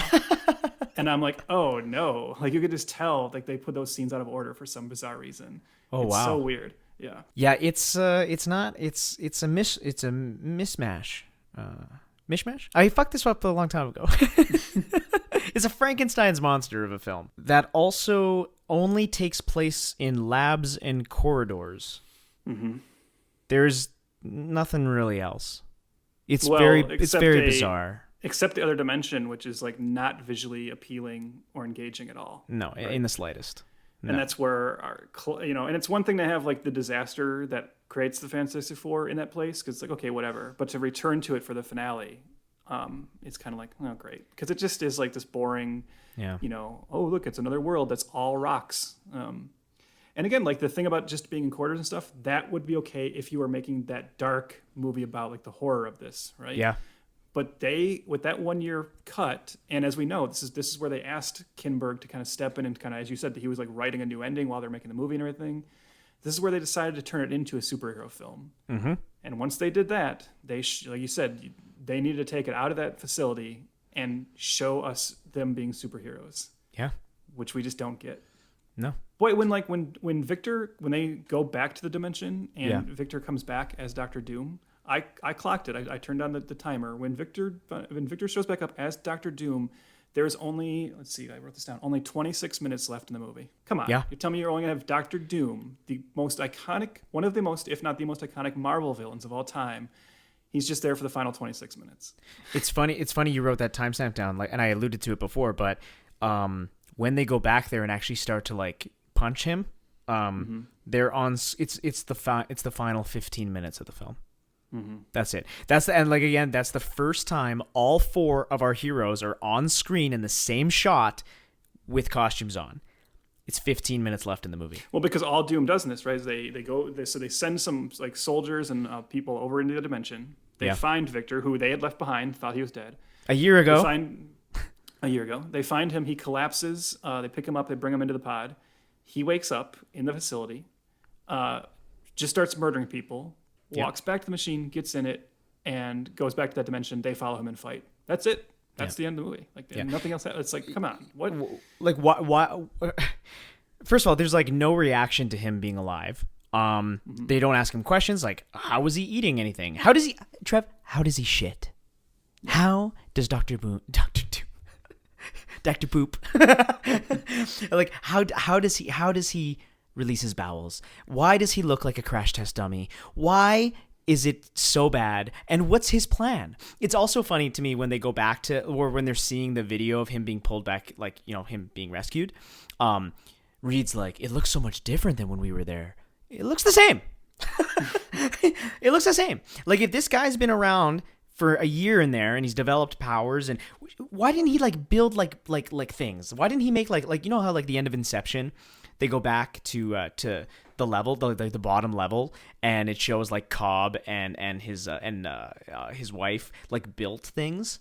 Speaker 1: And I'm like, oh no. Like, you could just tell, like, they put those scenes out of order for some bizarre reason.
Speaker 2: Oh,
Speaker 1: it's
Speaker 2: wow.
Speaker 1: so weird. Yeah.
Speaker 2: Yeah, it's a mishmash. Mishmash? I fucked this up a long time ago. It's a Frankenstein's monster of a film that also only takes place in labs and corridors. Mm-hmm. There's nothing really else. It's very bizarre.
Speaker 1: Except the other dimension, which is like not visually appealing or engaging at all.
Speaker 2: No, right? In the slightest. No.
Speaker 1: And that's where and it's one thing to have like the disaster that creates the Fantastic Four in that place, because it's like, okay, whatever. But to return to it for the finale, it's kind of like, oh, great. Because it just is like this boring, oh, look, it's another world that's all rocks. And again, like the thing about just being in quarters and stuff, that would be okay if you were making that dark movie about like the horror of this, right?
Speaker 2: Yeah.
Speaker 1: But they, with that 1 year cut, and as we know, this is where they asked Kinberg to kind of step in and kind of, as you said, that he was like writing a new ending while they're making the movie and everything. This is where they decided to turn it into a superhero film. Mm-hmm. And once they did that, they, like you said, they needed to take it out of that facility and show us them being superheroes.
Speaker 2: Yeah.
Speaker 1: Which we just don't get.
Speaker 2: No.
Speaker 1: Boy, when Victor, when they go back to the dimension and Victor comes back as Dr. Doom, I clocked it. I turned on the timer. When Victor shows back up as Dr. Doom, there's only, let's see, I wrote this down, only 26 minutes left in the movie. Come on.
Speaker 2: Yeah.
Speaker 1: You tell me you're only going to have Dr. Doom, the most iconic, one of the most, if not the most iconic Marvel villains of all time. He's just there for the final 26 minutes.
Speaker 2: It's funny you wrote that timestamp down, like, and I alluded to it before, but when they go back there and actually start to like punch him, they're on. It's the final 15 minutes of the film. Mm-hmm. That's it. That's the first time all four of our heroes are on screen in the same shot with costumes on. It's 15 minutes left in the movie.
Speaker 1: Well, because all Doom does in this, right, is they send some like soldiers and people over into the dimension. They find Victor, who they had left behind, thought he was dead.
Speaker 2: A year ago.
Speaker 1: They find him. He collapses. They pick him up. They bring him into the pod. He wakes up in the facility, just starts murdering people, walks back to the machine, gets in it, and goes back to that dimension. They follow him and fight. That's it. That's the end of the movie. Like nothing else. It's like, come on, what?
Speaker 2: Like why? First of all, there's like no reaction to him being alive. They don't ask him questions like, how was he eating anything? How does he shit? How does Dr. Poop, like how does he release his bowels? Why does he look like a crash test dummy? Why is it so bad? And what's his plan? It's also funny to me when they go back to, or when they're seeing the video of him being pulled back, like, you know, him being rescued. Reed's like, it looks so much different than when we were there. It looks the same. It looks the same. Like, if this guy's been around for a year in there and he's developed powers, and why didn't he like build like things? Why didn't he make like you know how like the end of Inception, they go back to the level, the bottom level, and it shows like Cobb and his wife like built things.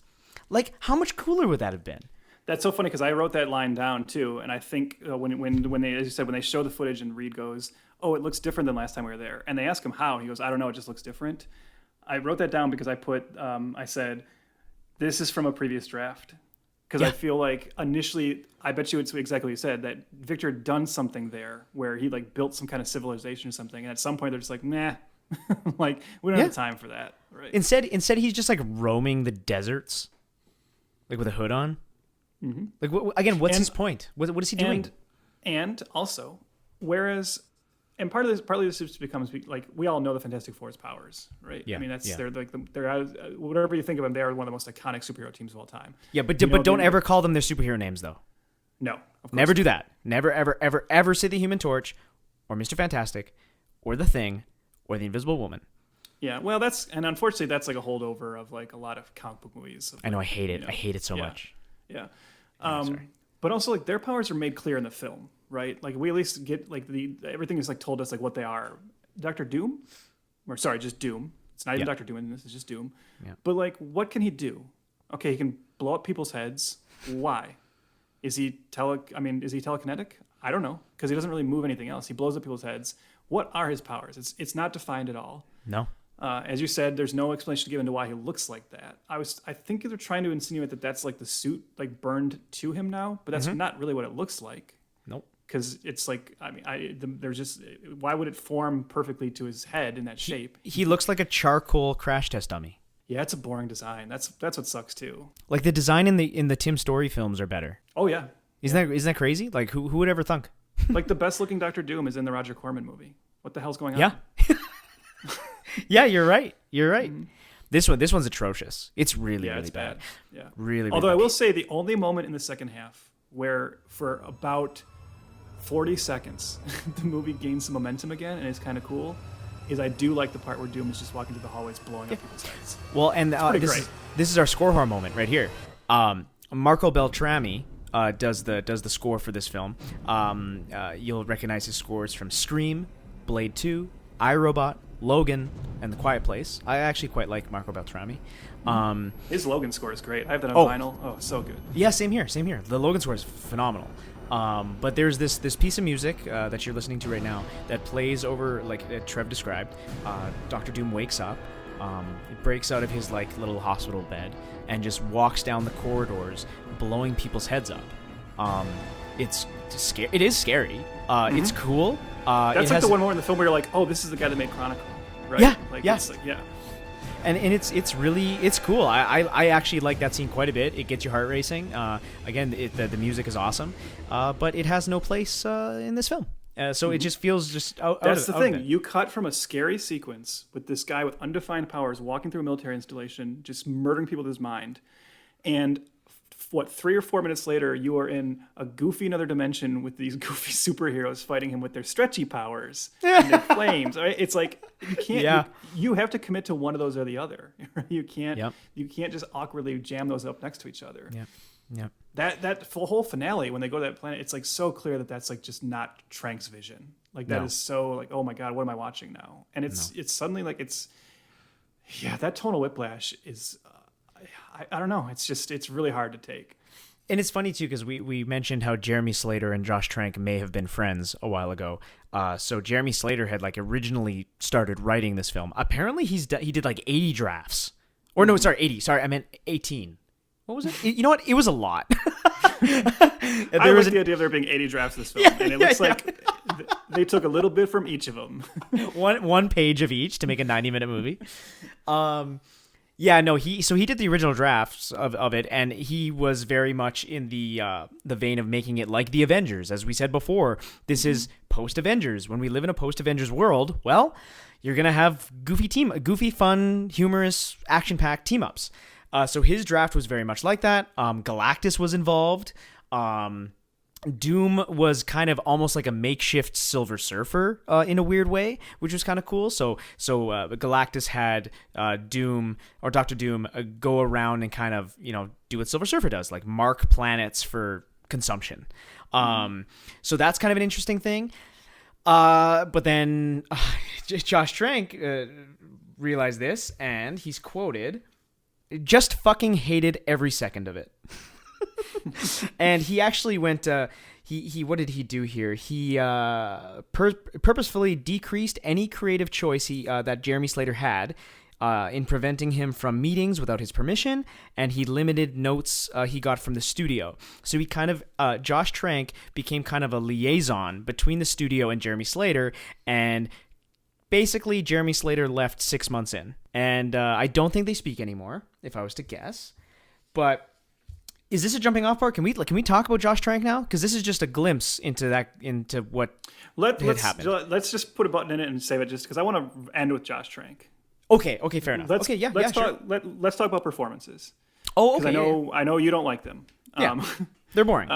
Speaker 2: Like, how much cooler would that have been?
Speaker 1: That's so funny because I wrote that line down too, and I think when they, as you said, when they show the footage and Reed goes, "Oh, it looks different than last time we were there," and they ask him how, he goes, "I don't know, it just looks different." I wrote that down because I said, this is from a previous draft. Because I feel like initially, I bet you it's exactly what you said, that Victor had done something there where he like built some kind of civilization or something. And at some point they're just like, nah, like we don't have the time for that. Right.
Speaker 2: Instead he's just like roaming the deserts, like with a hood on. Mm-hmm. Like what's his point? What is he doing?
Speaker 1: And also, whereas... And partly this just becomes like, we all know the Fantastic Four's powers, right? Yeah, I mean, they're like they're whatever you think of them, they are one of the most iconic superhero teams of all time.
Speaker 2: Yeah, but don't ever call them their superhero names though.
Speaker 1: No, of course
Speaker 2: never do that. Never ever say the Human Torch, or Mr. Fantastic, or the Thing, or the Invisible Woman.
Speaker 1: Yeah, well, unfortunately that's like a holdover of like a lot of comic book movies.
Speaker 2: I know, I hate it. I hate it so much.
Speaker 1: Yeah, but also like their powers are made clear in the film. Right, like we at least get like everything is like told us like what they are. Dr. Doom, or sorry, just Doom. It's not even Dr. Doom in this; it's just Doom. Yeah. But like, what can he do? Okay, he can blow up people's heads. Why? Is he telekinetic? I don't know, because he doesn't really move anything else. He blows up people's heads. What are his powers? It's not defined at all.
Speaker 2: No.
Speaker 1: As you said, there's no explanation given to why he looks like that. I think they're trying to insinuate that that's like the suit like burned to him now, but that's not really what it looks like.
Speaker 2: Nope.
Speaker 1: Because it's like, there's just, why would it form perfectly to his head in that shape?
Speaker 2: He looks like a charcoal crash test dummy.
Speaker 1: Yeah, it's a boring design. That's what sucks too.
Speaker 2: Like the design in the Tim Story films are better.
Speaker 1: Oh yeah,
Speaker 2: isn't that crazy? Like who would ever thunk?
Speaker 1: Like the best looking Dr. Doom is in the Roger Corman movie. What the hell's going on?
Speaker 2: Yeah, yeah, you're right. You're right. Mm-hmm. This one's atrocious. It's really bad.
Speaker 1: Yeah,
Speaker 2: really.
Speaker 1: Although
Speaker 2: bad.
Speaker 1: I will say the only moment in the second half where for about 40 seconds, the movie gains some momentum again, and it's kind of cool, is I do like the part where Doom is just walking through the hallways blowing up people's heads.
Speaker 2: Well, and this is our score horror moment right here. Marco Beltrami does the score for this film. You'll recognize his scores from Scream, Blade 2, iRobot, Logan, and The Quiet Place. I actually quite like Marco Beltrami.
Speaker 1: His Logan score is great. I have that on vinyl. Oh, so good.
Speaker 2: Yeah, same here. The Logan score is phenomenal. But there's this piece of music that you're listening to right now that plays over, like Trev described. Dr. Doom wakes up, it breaks out of his like little hospital bed, and just walks down the corridors, blowing people's heads up. It's scary. It is scary. It's cool.
Speaker 1: That's like the one more in the film where you're like, oh, this is the guy that made Chronicle, right?
Speaker 2: Yeah.
Speaker 1: Like,
Speaker 2: yes.
Speaker 1: It's like, yeah.
Speaker 2: And it's really cool. I actually like that scene quite a bit. It gets your heart racing. Again, the music is awesome, but it has no place in this film. So it just feels just out.
Speaker 1: That's the thing.
Speaker 2: Of it.
Speaker 1: You cut from a scary sequence with this guy with undefined powers walking through a military installation, just murdering people with his mind, and 3 or 4 minutes later, you are in a goofy another dimension with these goofy superheroes fighting him with their stretchy powers and their flames. Right? It's like you can't.
Speaker 2: Yeah.
Speaker 1: You have to commit to one of those or the other. You can't. Yep. You can't just awkwardly jam those up next to each other.
Speaker 2: Yeah. Yeah.
Speaker 1: That whole finale when they go to that planet, it's like so clear that that's like just not Trank's vision. Like that is so like, oh my god, what am I watching now? And it's suddenly like that tonal whiplash is. I don't know. It's really hard to take.
Speaker 2: And it's funny, too, because we mentioned how Jeremy Slater and Josh Trank may have been friends a while ago. So Jeremy Slater had like originally started writing this film. Apparently he did like 80 drafts. Or no, sorry, 80. Sorry, I meant 18. What was it? You know what? It was a lot.
Speaker 1: I like the idea of there being 80 drafts of this film, and it looks like they took a little bit from each of them.
Speaker 2: one page of each to make a 90-minute movie. Yeah, no, he did the original drafts of it, and he was very much in the vein of making it like the Avengers. As we said before, this is post-Avengers. When we live in a post-Avengers world, well, you're gonna have goofy, fun, humorous, action-packed team-ups. So his draft was very much like that. Galactus was involved. Doom was kind of almost like a makeshift Silver Surfer in a weird way, which was kind of cool. So Galactus had Doom or Dr. Doom go around and kind of, do what Silver Surfer does, like mark planets for consumption. So that's kind of an interesting thing. But then Josh Trank realized this, and he's quoted, "Just fucking hated every second of it." And he actually went, he what did he do here? He purposefully decreased any creative choice that Jeremy Slater had in preventing him from meetings without his permission, and he limited notes he got from the studio. So he kind of, Josh Trank became kind of a liaison between the studio and Jeremy Slater, and basically Jeremy Slater left 6 months in. And I don't think they speak anymore, if I was to guess. But is this a jumping off part? Can we talk about Josh Trank now? Because this is just a glimpse into what had happened.
Speaker 1: Let's just put a button in it and save it, just because I want to end with Josh Trank.
Speaker 2: Okay, fair enough. Let's
Speaker 1: talk about performances.
Speaker 2: Oh, okay.
Speaker 1: Because I know you don't like them.
Speaker 2: Yeah, they're boring.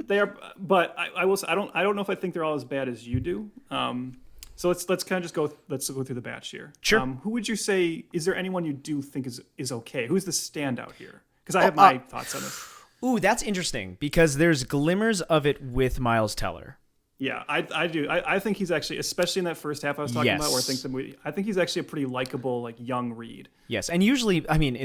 Speaker 1: They are, but I will say I don't know if I think they're all as bad as you do. So let's kind of just go. Let's go through the batch here.
Speaker 2: Sure.
Speaker 1: Who would you say? Is there anyone you do think is okay? Who's the standout here? Because I have my thoughts on this.
Speaker 2: Ooh, that's interesting, because there's glimmers of it with Miles Teller.
Speaker 1: Yeah, I do. I think he's actually, especially in that first half I was talking about, where I think he's actually a pretty likable, like, young Reed.
Speaker 2: Yes, and usually, I mean,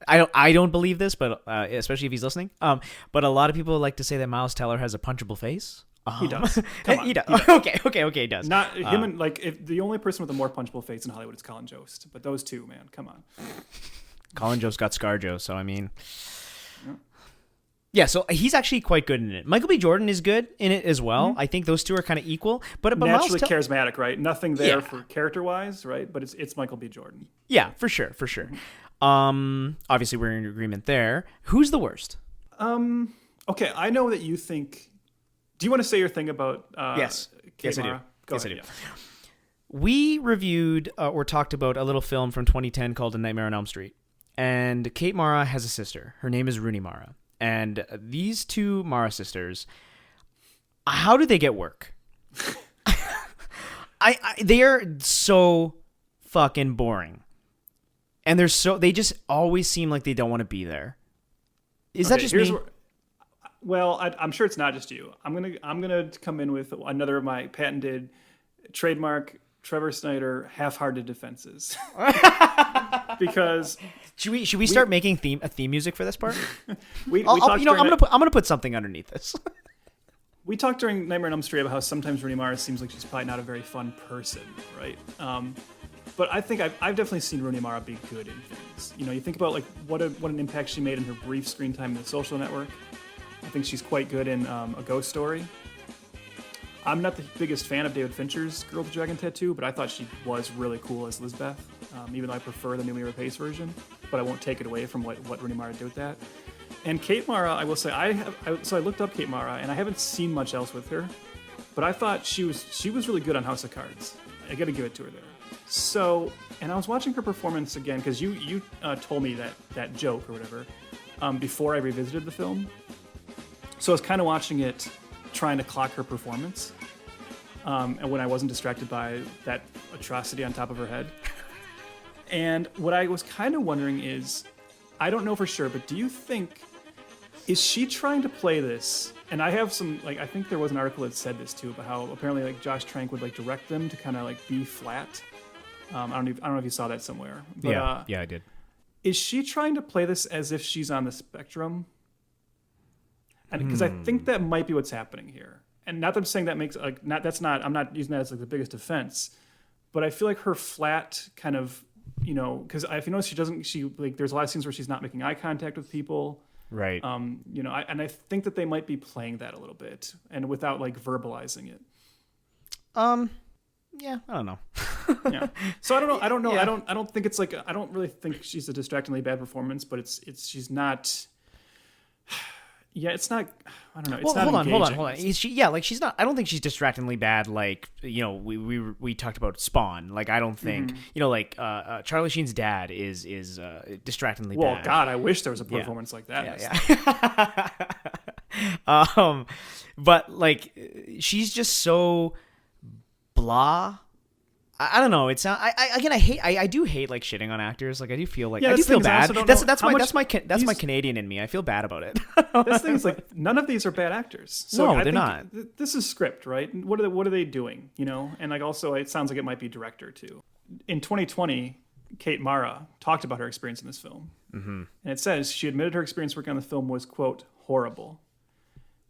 Speaker 2: I don't believe this, but especially if he's listening. But a lot of people like to say that Miles Teller has a punchable face.
Speaker 1: He does.
Speaker 2: He does. Okay, he does.
Speaker 1: Not him, and like, if the only person with a more punchable face in Hollywood is Colin Jost, but those two, man, come on.
Speaker 2: Colin Jost got ScarJo, so I mean, yeah. So he's actually quite good in it. Michael B. Jordan is good in it as well. Mm-hmm. I think those two are kind of equal. But
Speaker 1: naturally charismatic, right? Nothing there for character wise, right? But it's Michael B. Jordan.
Speaker 2: Yeah, for sure. Obviously, we're in agreement there. Who's the worst?
Speaker 1: Okay, I know that you think. Do you want to say your thing about?
Speaker 2: Yes, yes, I do.
Speaker 1: Yes, I do.
Speaker 2: We reviewed or talked about a little film from 2010 called A Nightmare on Elm Street. And Kate Mara has a sister. Her name is Rooney Mara. And these two Mara sisters, how do they get work? They are so fucking boring. And they just always seem like they don't want to be there. Is that just me?
Speaker 1: Well, I'm sure it's not just you. I'm gonna come in with another of my patented trademark Trevor Snyder half-hearted defenses. Because
Speaker 2: should we start making a theme music for this part?
Speaker 1: I'm
Speaker 2: gonna put something underneath this.
Speaker 1: We talked during Nightmare on Elm Street about how sometimes Rooney Mara seems like she's probably not a very fun person, right? But I think I've definitely seen Rooney Mara be good in things. You think about like what an impact she made in her brief screen time in The Social Network. I think she's quite good in A Ghost Story. I'm not the biggest fan of David Fincher's Girl with the Dragon Tattoo, but I thought she was really cool as Lizbeth, even though I prefer the Noomi Rapace version. But I won't take it away from what Rooney Mara did with that. And Kate Mara, I will say, I looked up Kate Mara, and I haven't seen much else with her, but I thought she was really good on House of Cards. I got to give it to her there. So, and I was watching her performance again, because you told me that joke or whatever before I revisited the film. So I was kind of watching it, trying to clock her performance, and when I wasn't distracted by that atrocity on top of her head. And what I was kind of wondering is, I don't know for sure, but do you think, is she trying to play this? And I have some, like, I think there was an article that said this too, about how apparently like Josh Trank would like direct them to kind of like be flat. I don't know if you saw that somewhere. But,
Speaker 2: yeah, I did.
Speaker 1: Is she trying to play this as if she's on the spectrum? And because I think that might be what's happening here. And not that I'm saying that makes I'm not using that as like the biggest offense, but I feel like her flat kind of because if you notice, there's a lot of scenes where she's not making eye contact with people.
Speaker 2: Right.
Speaker 1: I think that they might be playing that a little bit and without like verbalizing it.
Speaker 2: Yeah, I don't know.
Speaker 1: Yeah. So I don't know.
Speaker 2: Yeah.
Speaker 1: I don't think it's like, I don't really think she's a distractingly bad performance, but she's not. Yeah, it's not. I don't know. It's not
Speaker 2: hold
Speaker 1: engaging.
Speaker 2: on. Is she? Yeah, like she's not. I don't think she's distractingly bad. Like we talked about Spawn. Like I don't think Charlie Sheen's dad is distractingly bad.
Speaker 1: Well, God, I wish there was a performance like that.
Speaker 2: Yeah. But like she's just so blah. I don't know. It's not. I do hate like shitting on actors. Like I do feel like I do feel bad. That's my Canadian in me. I feel bad about it.
Speaker 1: This thing's like none of these are bad actors. So
Speaker 2: no,
Speaker 1: I
Speaker 2: they're
Speaker 1: think
Speaker 2: not.
Speaker 1: This is script, right? What are they doing? And like also it sounds like it might be director too. In 2020, Kate Mara talked about her experience in this film, and it says she admitted her experience working on the film was quote horrible.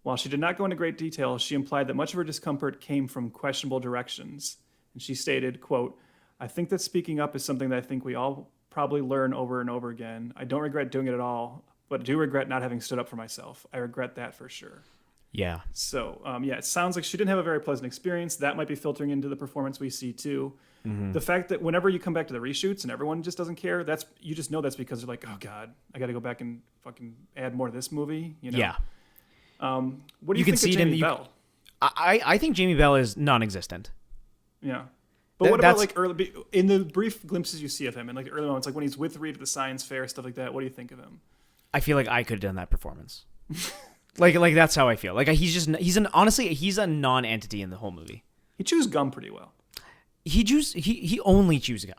Speaker 1: While she did not go into great detail, she implied that much of her discomfort came from questionable directions. And she stated, quote, "I think that speaking up is something that I think we all probably learn over and over again. I don't regret doing it at all, but I do regret not having stood up for myself. I regret that for sure."
Speaker 2: Yeah.
Speaker 1: So, it sounds like she didn't have a very pleasant experience. That might be filtering into the performance we see, too. The fact that whenever you come back to the reshoots and everyone just doesn't care, you just know that's because they're like, oh, God, I got to go back and fucking add more to this movie.
Speaker 2: Yeah.
Speaker 1: What do you think of Jamie Bell?
Speaker 2: I think Jamie Bell is non-existent.
Speaker 1: Yeah. But what about like early, in the brief glimpses you see of him and like early moments, like when he's with Reed at the science fair, stuff like that, what do you think of him?
Speaker 2: I feel like I could have done that performance. like that's how I feel. Like he's a non-entity in the whole movie.
Speaker 1: He chews gum pretty well.
Speaker 2: He only chews gum.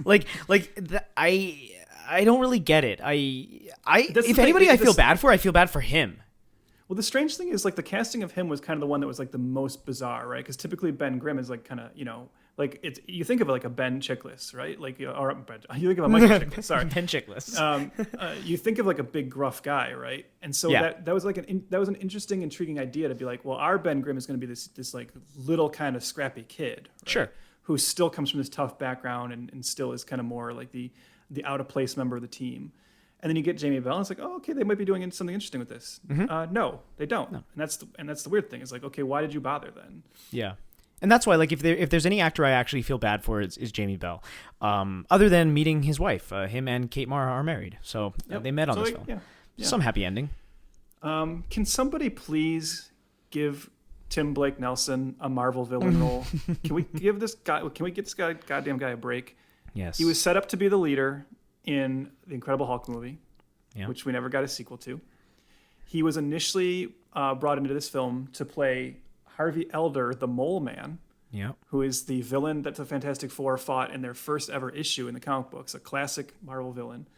Speaker 2: I don't really get it. If anybody I feel bad for, I feel bad for him.
Speaker 1: Well, the strange thing is, like, the casting of him was kind of the one that was, like, the most bizarre, right? Because typically Ben Grimm is, like, kind of, like, you think of it like a Ben Chiklis, right? Like, or you think of a Michael Chiklis, sorry.
Speaker 2: Ben Chiklis.
Speaker 1: You think of, like, a big, gruff guy, right? And so that was, like, that was an interesting, intriguing idea to be like, well, our Ben Grimm is going to be this, like, little kind of scrappy kid, right?
Speaker 2: Sure.
Speaker 1: Who still comes from this tough background and still is kind of more like the out-of-place member of the team. And then you get Jamie Bell, and it's like, oh, okay, they might be doing something interesting with this. No, they don't. No. And that's the weird thing. It's like, okay, why did you bother then?
Speaker 2: Yeah, and that's why, like, if there's any actor I actually feel bad for, is Jamie Bell. Other than meeting his wife, him and Kate Mara are married, so they met on this film. Yeah. Some happy ending.
Speaker 1: Can somebody please give Tim Blake Nelson a Marvel villain role? Can we give this guy? Can we get this goddamn guy a break?
Speaker 2: Yes.
Speaker 1: He was set up to be the leader in the Incredible Hulk movie, which we never got a sequel to. He was initially brought into this film to play Harvey Elder, the Mole Man, who is the villain that the Fantastic Four fought in their first ever issue in the comic books, a classic Marvel villain,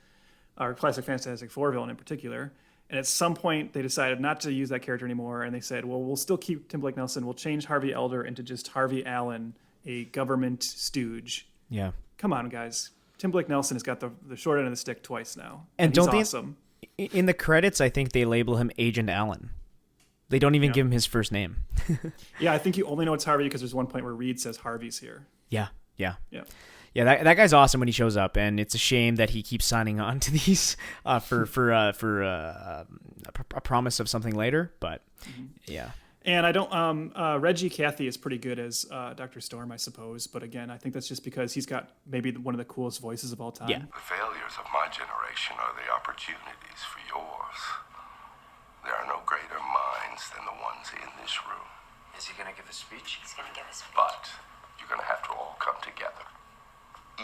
Speaker 1: or classic Fantastic Four villain in particular. And at some point, they decided not to use that character anymore, and they said, well, we'll still keep Tim Blake Nelson. We'll change Harvey Elder into just Harvey Allen, a government stooge.
Speaker 2: Yeah.
Speaker 1: Come on, guys. Tim Blake Nelson has got the short end of the stick twice now.
Speaker 2: And
Speaker 1: he's
Speaker 2: don't
Speaker 1: awesome.
Speaker 2: In the credits, I think they label him Agent Allen. They don't even give him his first name.
Speaker 1: Yeah, I think you only know it's Harvey because there's one point where Reed says Harvey's here.
Speaker 2: Yeah. That guy's awesome when he shows up, and it's a shame that he keeps signing on to these for a promise of something later. But yeah.
Speaker 1: And I don't. Reggie Cathy is pretty good as Dr. Storm, I suppose. But again, I think that's just because he's got maybe one of the coolest voices of all time.
Speaker 2: Yeah.
Speaker 6: The failures of my generation are the opportunities for yours. There are no greater minds than the ones in this room.
Speaker 9: Is he going to give a speech?
Speaker 7: He's gonna give us.
Speaker 6: But you're going to have to all come together.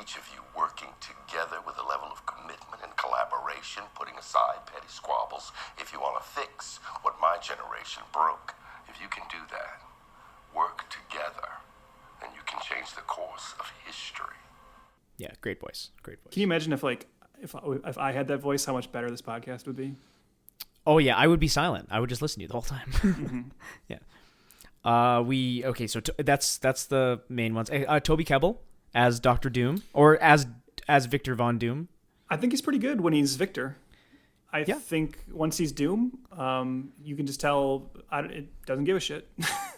Speaker 6: Each of you working together with a level of commitment and collaboration, putting aside petty squabbles, if you want to fix what my generation broke. If you can do that, work together, then you can change the course of history.
Speaker 2: Yeah, great voice. Great voice.
Speaker 1: Can you imagine if I had that voice, how much better this podcast would be?
Speaker 2: Oh yeah, I would be silent. I would just listen to you the whole time. Yeah. So that's the main ones. Toby Kebbell as Dr. Doom, or as Victor Von Doom.
Speaker 1: I think he's pretty good when he's Victor. I think once he's Doom, you can just tell it doesn't give a shit.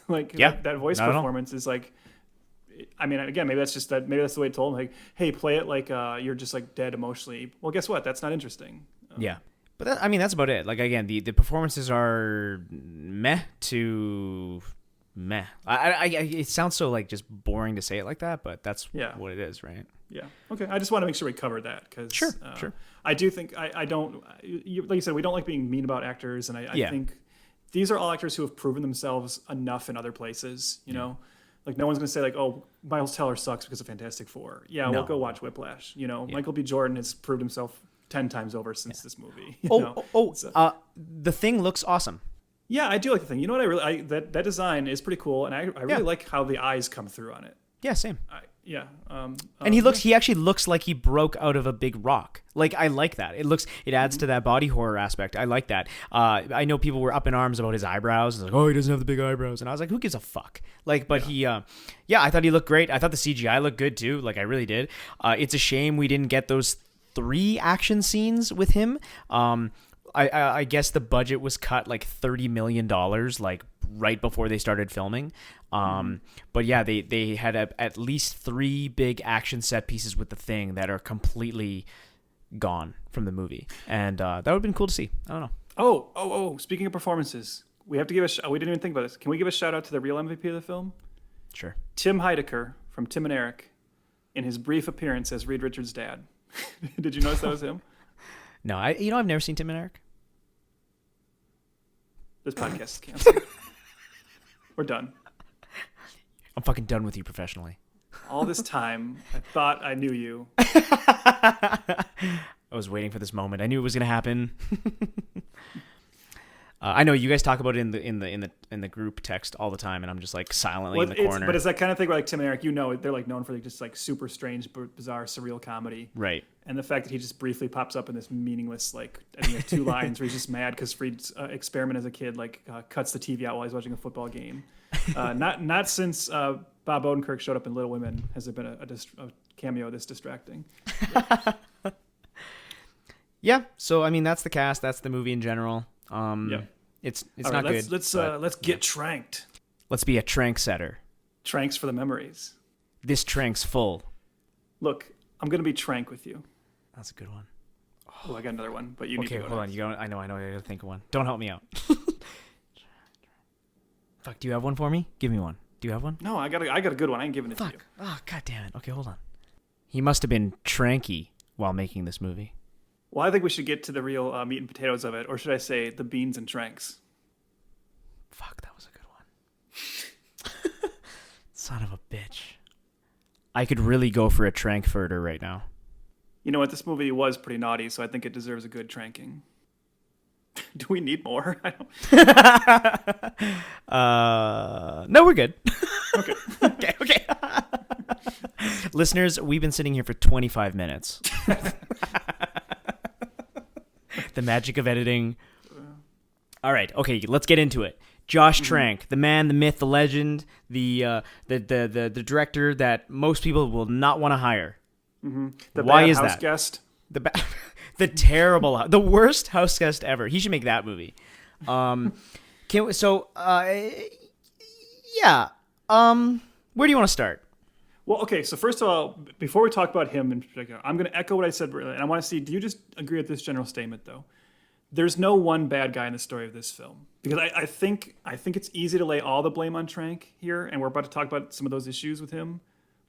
Speaker 1: That voice performance is like, I mean, again, maybe that's just that. Maybe that's the way it told him, like, hey, play it like you're just like dead emotionally. Well, guess what? That's not interesting.
Speaker 2: Yeah. But that's about it. Like, again, the performances are meh to meh. It sounds so like just boring to say it like that, but that's what it is, right?
Speaker 1: Yeah. Okay. I just want to make sure we cover that because
Speaker 2: sure.
Speaker 1: I do think I don't. Like you said, we don't like being mean about actors, and I think these are all actors who have proven themselves enough in other places. You know, like no one's going to say like, oh, Miles Teller sucks because of Fantastic Four. Yeah, we'll go watch Whiplash. You know, Michael B. Jordan has proved himself 10 times over since this movie.
Speaker 2: The Thing looks awesome.
Speaker 1: Yeah, I do like The Thing. You know what? I really that design is pretty cool, and I really like how the eyes come through on it.
Speaker 2: Yeah, same.
Speaker 1: And
Speaker 2: he actually looks like he broke out of a big rock. Like, I like that. It adds to that body horror aspect. I like that. I know people were up in arms about his eyebrows. Like, oh, he doesn't have the big eyebrows. And I was like, who gives a fuck? Like, but I thought he looked great. I thought the CGI looked good too. Like, I really did. It's a shame we didn't get those 3 action scenes with him. I guess the budget was cut like $30 million, like right before they started filming. But yeah, they had at least 3 big action set pieces with The Thing that are completely gone from the movie, and that would have been cool to see. I don't know.
Speaker 1: Oh! Speaking of performances, we have to give we didn't even think about this. Can we give a shout out to the real MVP of the film?
Speaker 2: Sure.
Speaker 1: Tim Heidecker from Tim and Eric, in his brief appearance as Reed Richards' dad. Did you notice that was him?
Speaker 2: No, I've never seen Tim and Eric.
Speaker 1: This podcast is canceled. We're done.
Speaker 2: I'm fucking done with you professionally.
Speaker 1: All this time, I thought I knew you.
Speaker 2: I was waiting for this moment. I knew it was gonna happen. I know you guys talk about it in the group text all the time, and I'm just like silently in the corner.
Speaker 1: But it's that kind of thing where like Tim and Eric, they're like known for like just like super strange, bizarre, surreal comedy.
Speaker 2: Right.
Speaker 1: And the fact that he just briefly pops up in this meaningless, like, I think like 2 lines where he's just mad because Freed's experiment as a kid, like, cuts the TV out while he's watching a football game. Not since Bob Odenkirk showed up in Little Women has there been a cameo this distracting.
Speaker 2: Yeah. So I mean, that's the cast. That's the movie in general. It's
Speaker 1: all
Speaker 2: not
Speaker 1: right,
Speaker 2: good.
Speaker 1: Let's get tranked.
Speaker 2: Let's be a trank setter.
Speaker 1: Tranks for the memories.
Speaker 2: This trank's full.
Speaker 1: Look, I'm gonna be trank with you.
Speaker 2: That's a good one.
Speaker 1: Oh, I got another one, but you need to go.
Speaker 2: Okay, hold on. You go. I know. I gotta think of one. Don't help me out. Fuck. Do you have one for me? Give me one. Do you have one?
Speaker 1: No, I got a good one. I ain't giving it to you.
Speaker 2: Oh, god damn it. Okay, hold on. He must have been tranky while making this movie.
Speaker 1: Well, I think we should get to the real meat and potatoes of it, or should I say the beans and tranks?
Speaker 2: Fuck, that was a good one. Son of a bitch. I could really go for a Trankfurter right now.
Speaker 1: You know what? This movie was pretty naughty, so I think it deserves a good tranking. Do we need more? I
Speaker 2: don't... No, we're good.
Speaker 1: Okay.
Speaker 2: Okay. Listeners, we've been sitting here for 25 minutes. The magic of editing. All right. Okay, let's get into it. Josh Trank, the man, the myth, the legend, the director that most people will not want to hire.
Speaker 1: Mm-hmm.
Speaker 2: Why is
Speaker 1: house
Speaker 2: that?
Speaker 1: Guest.
Speaker 2: The terrible, the worst house guest ever. He should make that movie. Where do you want to start?
Speaker 1: Well, okay. So first of all, before we talk about him in particular, I'm going to echo what I said earlier, and I want to see. Do you just agree with this general statement, though? There's no one bad guy in the story of this film, because I think it's easy to lay all the blame on Trank here, and we're about to talk about some of those issues with him.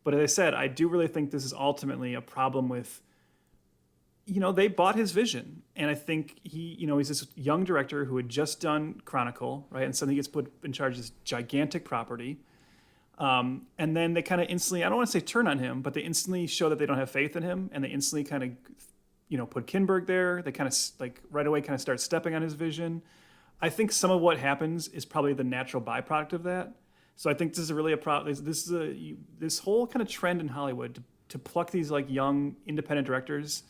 Speaker 1: But as I said, I do really think this is ultimately a problem with, they bought his vision. And I think he's this young director who had just done Chronicle, right? And suddenly he gets put in charge of this gigantic property. And then they kind of instantly, I don't want to say turn on him, but they instantly show that they don't have faith in him. And they instantly kind of, put Kinberg there. They kind of right away kind of start stepping on his vision. I think some of what happens is probably the natural byproduct of that. So I think this is really a problem. This whole kind of trend in Hollywood to pluck these like young independent directors,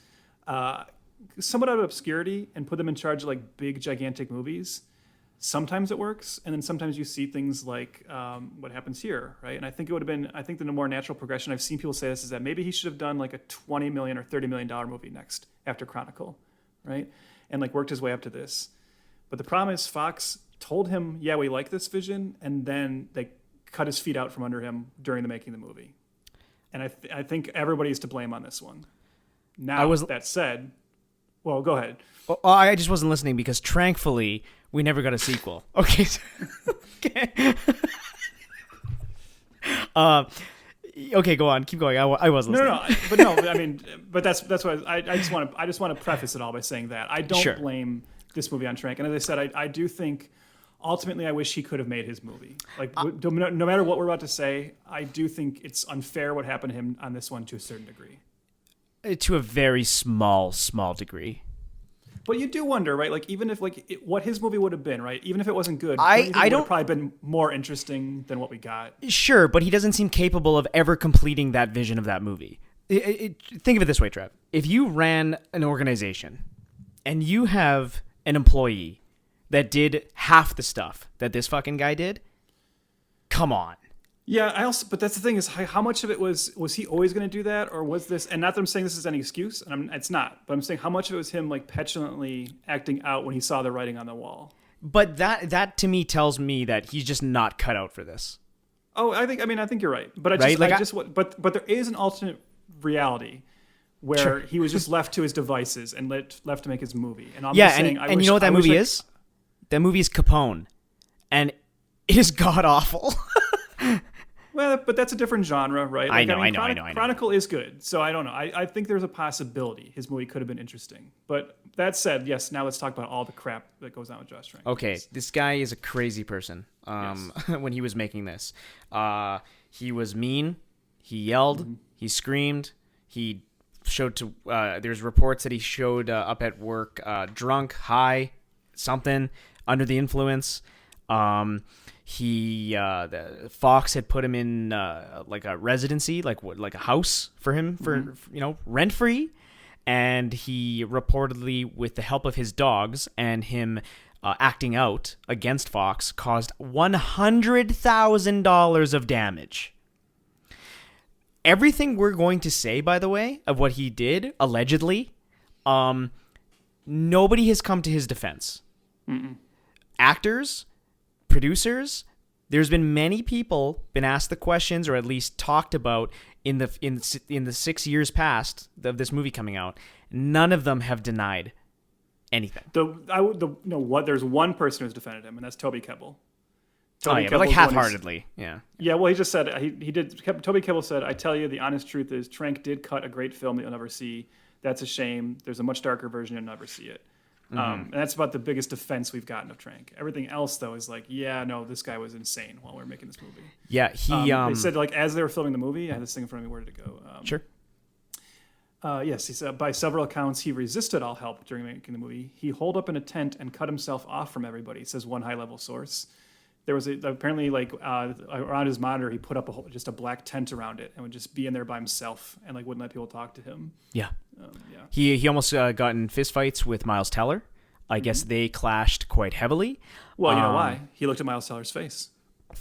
Speaker 1: somewhat out of obscurity, and put them in charge of like big gigantic movies. Sometimes it works, and then sometimes you see things like what happens here, right? And I think it would have been. I think the more natural progression. I've seen people say this is that maybe he should have done like a $20 million or $30 million movie next after Chronicle, right? And like worked his way up to this. But the problem is Fox told him, yeah, we like this vision, and then they cut his feet out from under him during the making of the movie. And I think everybody's to blame on this one. Now, that said, well, go ahead.
Speaker 2: Well, I just wasn't listening because, thankfully, we never got a sequel. Okay. Okay. Okay, go on. Keep going. I was listening.
Speaker 1: But that's what I just want to preface it all by saying that I don't blame this movie on Trank. And as I said, I do think ultimately I wish he could have made his movie. Like no matter what we're about to say, I do think it's unfair what happened to him on this one to a certain degree.
Speaker 2: To a very small degree.
Speaker 1: But you do wonder, right? Like even if what his movie would have been, right? Even if it wasn't good,
Speaker 2: I
Speaker 1: it would
Speaker 2: don't
Speaker 1: have probably been more interesting than what we got.
Speaker 2: Sure, but he doesn't seem capable of ever completing that vision of that movie. Think of it this way, Trev. If you ran an organization and you have an employee that did half the stuff that this fucking guy did, come on.
Speaker 1: Yeah, but that's the thing is how much of it was he always going to do that, or was this? And not that I'm saying this is any excuse, and it's not. But I'm saying how much of it was him like petulantly acting out when he saw the writing on the wall.
Speaker 2: But that to me tells me that he's just not cut out for this.
Speaker 1: Oh, I think you're right. But but there is an alternate reality where he was just left to his devices and left to make his movie. And I'm just saying,
Speaker 2: and you know what that movie is? That movie is Capone, and it is god awful.
Speaker 1: Well, but that's a different genre, right?
Speaker 2: Like, I know.
Speaker 1: Chronicle is good, so I don't know. I think there's a possibility his movie could have been interesting. But that said, yes, now let's talk about all the crap that goes on with Josh Trank.
Speaker 2: Okay, this guy is a crazy person. When he was making this, he was mean. He yelled. He screamed. He showed to. There's reports that he showed up at work drunk, high, something, under the influence. Fox had put him in like a residency, like a house for him for rent free, and he reportedly, with the help of his dogs and him acting out against Fox, caused $100,000 of damage. Everything we're going to say, by the way, of what he did allegedly, nobody has come to his defense. Actors, producers, there's been many people been asked the questions, or at least talked about in the 6 years past of this movie coming out. None of them have denied anything.
Speaker 1: There's one person who's defended him, and that's Toby Kebbell.
Speaker 2: But like half-heartedly, yeah.
Speaker 1: Yeah, well, he just said he did. Toby Kebbell said, "I tell you, the honest truth is, Trank did cut a great film that you'll never see. That's a shame. There's a much darker version, you'll never see it." And that's about the biggest defense we've gotten of Trank. Everything else, though, is like, yeah, no, this guy was insane while we were making this movie.
Speaker 2: Yeah,
Speaker 1: they said, like, as they were filming the movie, I had this thing in front of me. Where did it go?
Speaker 2: Sure.
Speaker 1: Yes, he said, by several accounts, he resisted all help during making the movie. He holed up in a tent and cut himself off from everybody, says one high-level source. There was apparently, like, around his monitor, he put up just a black tent around it and would just be in there by himself and, like, wouldn't let people talk to him.
Speaker 2: Yeah. He almost got in fistfights with Miles Teller. I guess they clashed quite heavily.
Speaker 1: Well, you know why? He looked at Miles Teller's face.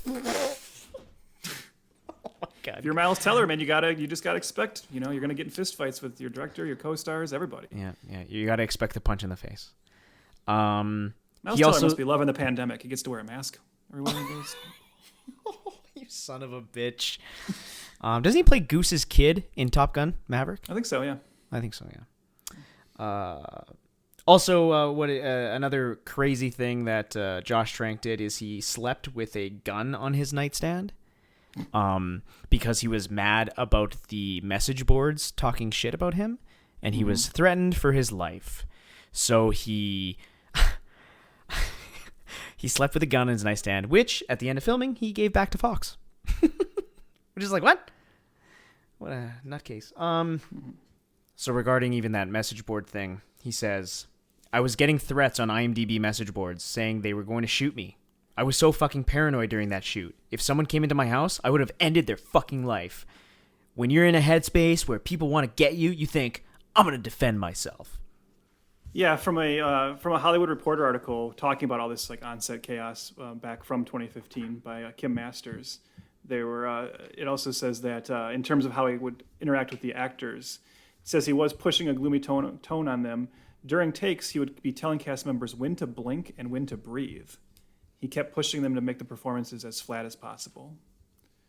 Speaker 2: Oh my God.
Speaker 1: If you're Miles Teller, man, you just gotta expect, you're gonna get in fistfights with your director, your co-stars, everybody.
Speaker 2: Yeah, you gotta expect the punch in the face.
Speaker 1: Miles Teller must be loving the pandemic. He gets to wear a mask everywhere he goes.
Speaker 2: You son of a bitch. Doesn't he play Goose's kid in Top Gun Maverick?
Speaker 1: I think so, yeah.
Speaker 2: I think so, yeah. Also, another crazy thing that Josh Trank did is he slept with a gun on his nightstand because he was mad about the message boards talking shit about him, and he was threatened for his life. So he slept with a gun on his nightstand, which, at the end of filming, he gave back to Fox. Which is like, what? What a nutcase. So regarding even that message board thing, he says, I was getting threats on IMDb message boards saying they were going to shoot me. I was so fucking paranoid during that shoot. If someone came into my house, I would have ended their fucking life. When you're in a headspace where people want to get you, you think, I'm going to defend myself.
Speaker 1: Yeah, from a Hollywood Reporter article talking about all this like on-set chaos back from 2015 by Kim Masters, it also says that in terms of how he would interact with the actors, it says he was pushing a gloomy tone on them. During takes, he would be telling cast members when to blink and when to breathe. He kept pushing them to make the performances as flat as possible.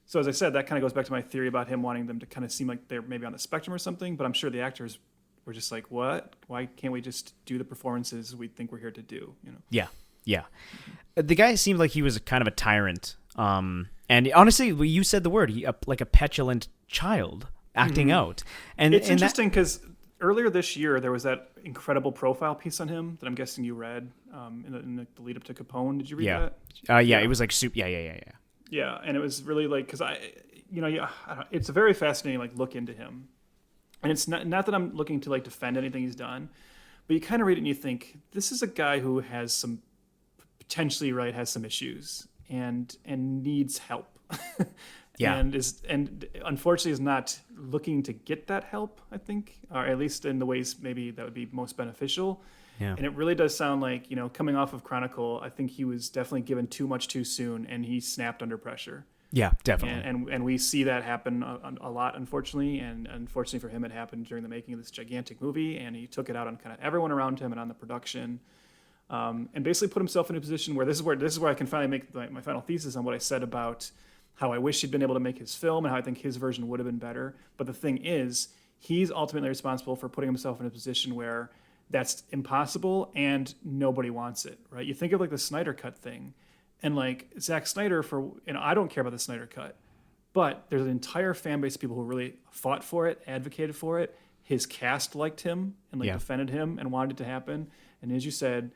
Speaker 1: So as I said, that kind of goes back to my theory about him wanting them to kind of seem like they're maybe on the spectrum or something. But I'm sure the actors were just like, what? Why can't we just do the performances we think we're here to do? You know?
Speaker 2: Yeah. Yeah. The guy seemed like he was kind of a tyrant. And honestly, you said the word, like a petulant child acting out. And
Speaker 1: it's interesting because earlier this year, there was that incredible profile piece on him that I'm guessing you read in the lead up to Capone. Did you read that?
Speaker 2: Yeah. It was like soup. Yeah.
Speaker 1: Yeah. And it was really like, because it's a very fascinating like look into him. And it's not that I'm looking to like defend anything he's done, but you kind of read it and you think, this is a guy who has some potentially has some issues and needs help.
Speaker 2: Yeah.
Speaker 1: And unfortunately is not looking to get that help, I think, or at least in the ways maybe that would be most beneficial.
Speaker 2: Yeah.
Speaker 1: And it really does sound like, coming off of Chronicle, I think he was definitely given too much too soon and he snapped under pressure.
Speaker 2: Yeah, definitely.
Speaker 1: And we see that happen a lot, unfortunately. And unfortunately for him, it happened during the making of this gigantic movie. And he took it out on kind of everyone around him and on the production. And basically put himself in a position where this is where I can finally make my final thesis on what I said about how I wish he'd been able to make his film and how I think his version would have been better. But the thing is, he's ultimately responsible for putting himself in a position where that's impossible and nobody wants it, right? You think of like the Snyder Cut thing, and like Zack Snyder I don't care about the Snyder Cut, but there's an entire fan base of people who really fought for it, advocated for it. His cast liked him and defended him and wanted it to happen. And as you said,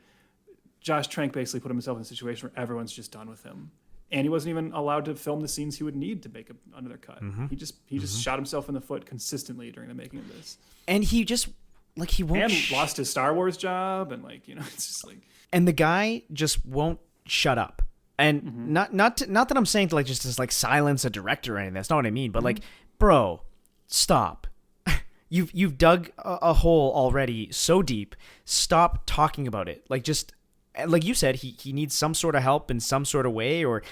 Speaker 1: Josh Trank basically put himself in a situation where everyone's just done with him. And he wasn't even allowed to film the scenes he would need to make another cut. Mm-hmm. He just shot himself in the foot consistently during the making of this.
Speaker 2: And he just he won't
Speaker 1: and lost his Star Wars job and it's just like.
Speaker 2: And the guy just won't shut up. And not that I'm saying to just silence a director or anything. That's not what I mean. But bro, stop. You've dug a hole already so deep. Stop talking about it. Like you said, he needs some sort of help in some sort of way, or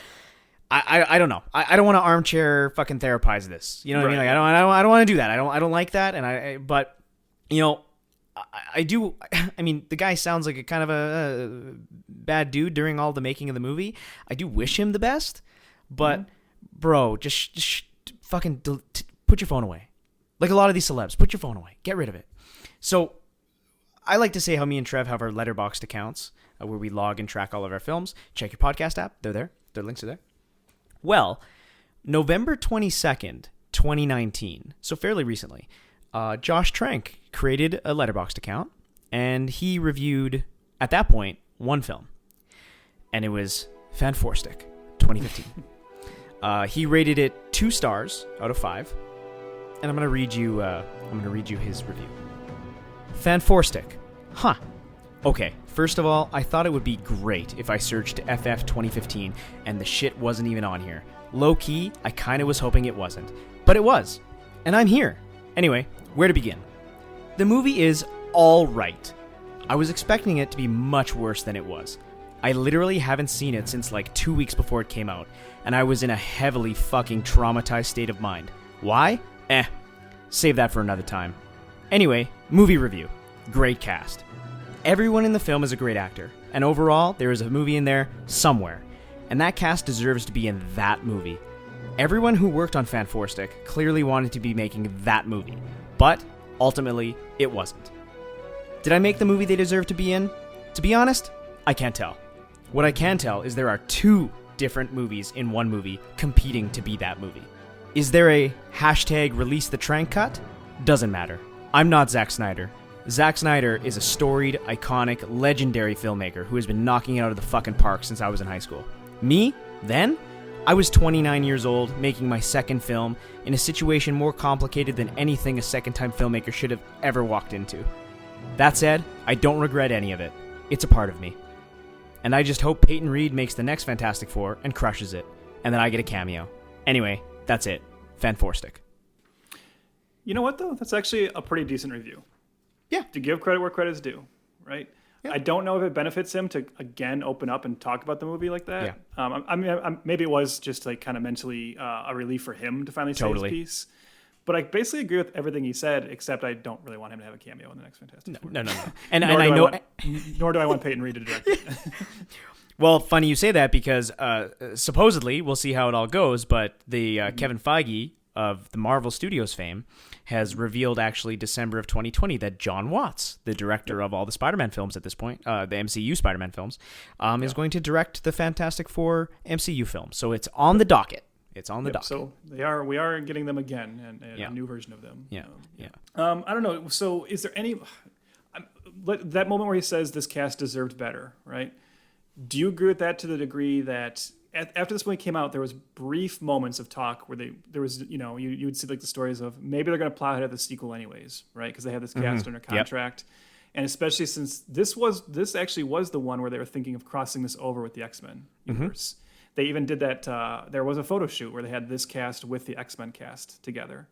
Speaker 2: I don't know. I don't want to armchair fucking therapize this. You know what I mean? I don't want to do that. I don't like that. But I do. I mean, the guy sounds like a kind of a bad dude during all the making of the movie. I do wish him the best, but bro, just fucking put your phone away. Like a lot of these celebs, put your phone away. Get rid of it. So I like to say how me and Trev have our Letterboxd accounts where we log and track all of our films. Check your podcast app. They're there. Their links are there. Well, November 22nd, 2019, so fairly recently, Josh Trank created a Letterboxd account, and he reviewed, at that point, one film. And it was Fant4stic, 2015. He rated it 2 stars out of 5. And I'm going to read you his review. Fant4stic. Huh. Okay, first of all, I thought it would be great if I searched FF 2015 and the shit wasn't even on here. Low-key, I kind of was hoping it wasn't. But it was. And I'm here. Anyway, where to begin? The movie is all right. I was expecting it to be much worse than it was. I literally haven't seen it since 2 weeks before it came out, and I was in a heavily fucking traumatized state of mind. Why? Save that for another time. Anyway, movie review. Great cast. Everyone in the film is a great actor, and overall, there is a movie in there somewhere, and that cast deserves to be in that movie. Everyone who worked on Fant4stic clearly wanted to be making that movie, but ultimately, it wasn't. Did I make the movie they deserve to be in? To be honest, I can't tell. What I can tell is there are 2 different movies in one movie competing to be that movie. Is there a hashtag release the Trank cut? Doesn't matter. I'm not Zack Snyder. Zack Snyder is a storied, iconic, legendary filmmaker who has been knocking it out of the fucking park since I was in high school. Me? Then? I was 29 years old, making my second film, in a situation more complicated than anything a second-time filmmaker should have ever walked into. That said, I don't regret any of it. It's a part of me. And I just hope Peyton Reed makes the next Fantastic Four and crushes it, and then I get a cameo. Anyway, that's it. Fant4stic.
Speaker 1: You know what, though? That's actually a pretty decent review.
Speaker 2: Yeah.
Speaker 1: To give credit where credit is due, right? Yeah. I don't know if it benefits him to, again, open up and talk about the movie like that. Yeah. I mean, maybe it was just kind of mentally a relief for him to finally say his piece. But I basically agree with everything he said, except I don't really want him to have a cameo in the next Fantastic Four.
Speaker 2: No. And I know.
Speaker 1: Nor do I want Peyton Reed to direct it.
Speaker 2: Well, funny you say that because supposedly, we'll see how it all goes, but the Kevin Feige of the Marvel Studios fame has revealed actually December of 2020 that John Watts, the director of all the Spider-Man films at this point, the MCU Spider-Man films, is going to direct the Fantastic Four MCU film. So it's on the docket. It's on the docket.
Speaker 1: So we are getting them again, and a new version of them.
Speaker 2: Yeah.
Speaker 1: I don't know. So is there any that moment where he says this cast deserved better, right? Do you agree with that to the degree that after this movie came out, there was brief moments of talk where there was, you would see like the stories of maybe they're going to plow ahead of the sequel anyways, right? Because they have this cast under contract. Yep. And especially since this actually was the one where they were thinking of crossing this over with the X-Men universe. They even did that. There was a photo shoot where they had this cast with the X-Men cast together.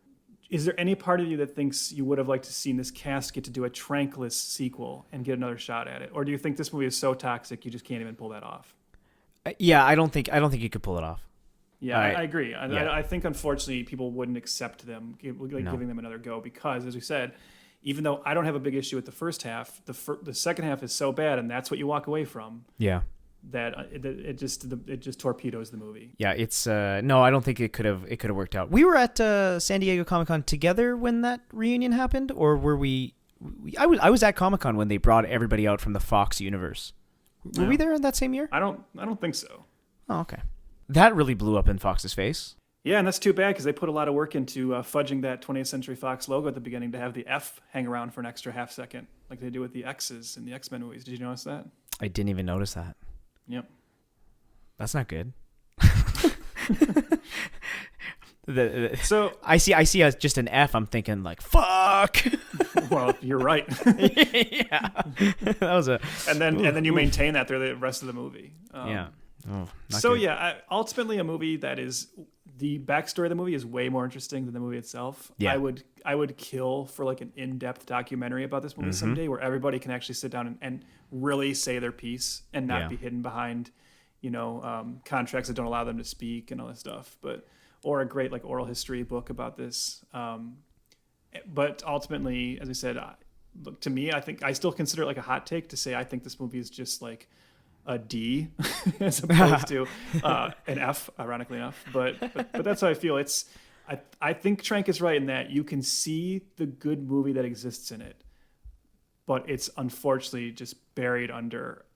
Speaker 1: Is there any part of you that thinks you would have liked to seen this cast get to do a Trankless sequel and get another shot at it? Or do you think this movie is so toxic you just can't even pull that off?
Speaker 2: Yeah, I don't think you could pull it off.
Speaker 1: Yeah, I agree. I think, unfortunately, people wouldn't accept them, giving them another go because, as we said, even though I don't have a big issue with the first half, the second half is so bad, and that's what you walk away from.
Speaker 2: Yeah.
Speaker 1: That it just torpedoes the movie.
Speaker 2: Yeah, it's no, I don't think it could have worked out. We were at San Diego Comic-Con together when that reunion happened, or were we? I was at Comic-Con when they brought everybody out from the Fox universe. Were we there in that same year?
Speaker 1: I don't think so.
Speaker 2: Oh, okay. That really blew up in Fox's face.
Speaker 1: Yeah, and that's too bad because they put a lot of work into fudging that 20th Century Fox logo at the beginning to have the F hang around for an extra half second, like they do with the X's in the X-Men movies. Did you notice that?
Speaker 2: I didn't even notice that.
Speaker 1: Yep.
Speaker 2: That's not good.
Speaker 1: So
Speaker 2: I see just an F. I'm thinking like fuck.
Speaker 1: Well, you're right.
Speaker 2: Yeah, that was a.
Speaker 1: And then you maintain that through the rest of the movie.
Speaker 2: Yeah. Oh,
Speaker 1: so
Speaker 2: good.
Speaker 1: yeah, ultimately a movie that is the backstory of the movie is way more interesting than the movie itself.
Speaker 2: Yeah.
Speaker 1: I would kill for like an in-depth documentary about this movie someday where everybody can actually sit down and really say their piece and not be hidden behind, contracts that don't allow them to speak and all this stuff. Or a great like oral history book about this. But ultimately, as I said, look, to me, I think I still consider it like a hot take to say I think this movie is just like a D as opposed to an F, ironically enough. But that's how I feel. I think Trank is right in that you can see the good movie that exists in it, but it's unfortunately just buried under,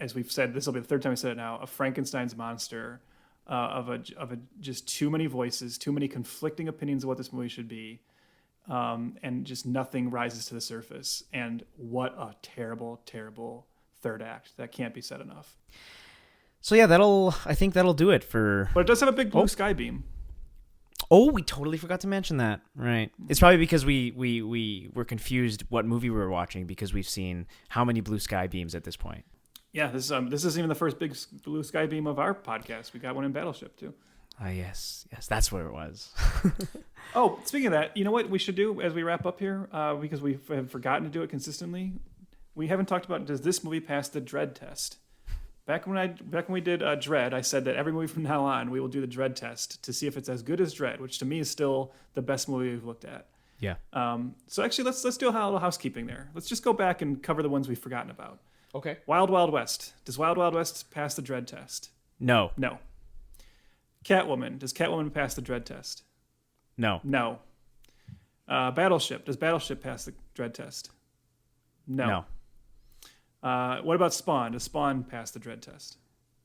Speaker 1: as we've said, this will be the third time I said it now, a Frankenstein's monster of a just too many voices, too many conflicting opinions of what this movie should be. And just nothing rises to the surface. And what a terrible, terrible third act. That can't be said enough.
Speaker 2: So yeah, I think that'll do it for.
Speaker 1: But it does have a big blue sky beam.
Speaker 2: Oh, we totally forgot to mention that. Right. It's probably because we were confused what movie we were watching because we've seen how many blue sky beams at this point.
Speaker 1: Yeah, this isn't even the first big blue sky beam of our podcast. We got one in Battleship too.
Speaker 2: Yes, that's where it was.
Speaker 1: Oh, speaking of that, you know what we should do as we wrap up here, because we have forgotten to do it consistently. We haven't talked about, does this movie pass the Dread test? Back when we did Dread, I said that every movie from now on we will do the Dread test to see if it's as good as Dread, which to me is still the best movie we've looked at.
Speaker 2: Yeah.
Speaker 1: So actually, let's do a little housekeeping there. Let's just go back and cover the ones we've forgotten about.
Speaker 2: Okay.
Speaker 1: Wild Wild West. Does Wild Wild West pass the Dread test?
Speaker 2: No.
Speaker 1: No. Catwoman. Does Catwoman pass the Dread test?
Speaker 2: No.
Speaker 1: No. Battleship. Does Battleship pass the Dread test? No. What about Spawn? Does Spawn pass the Dread test?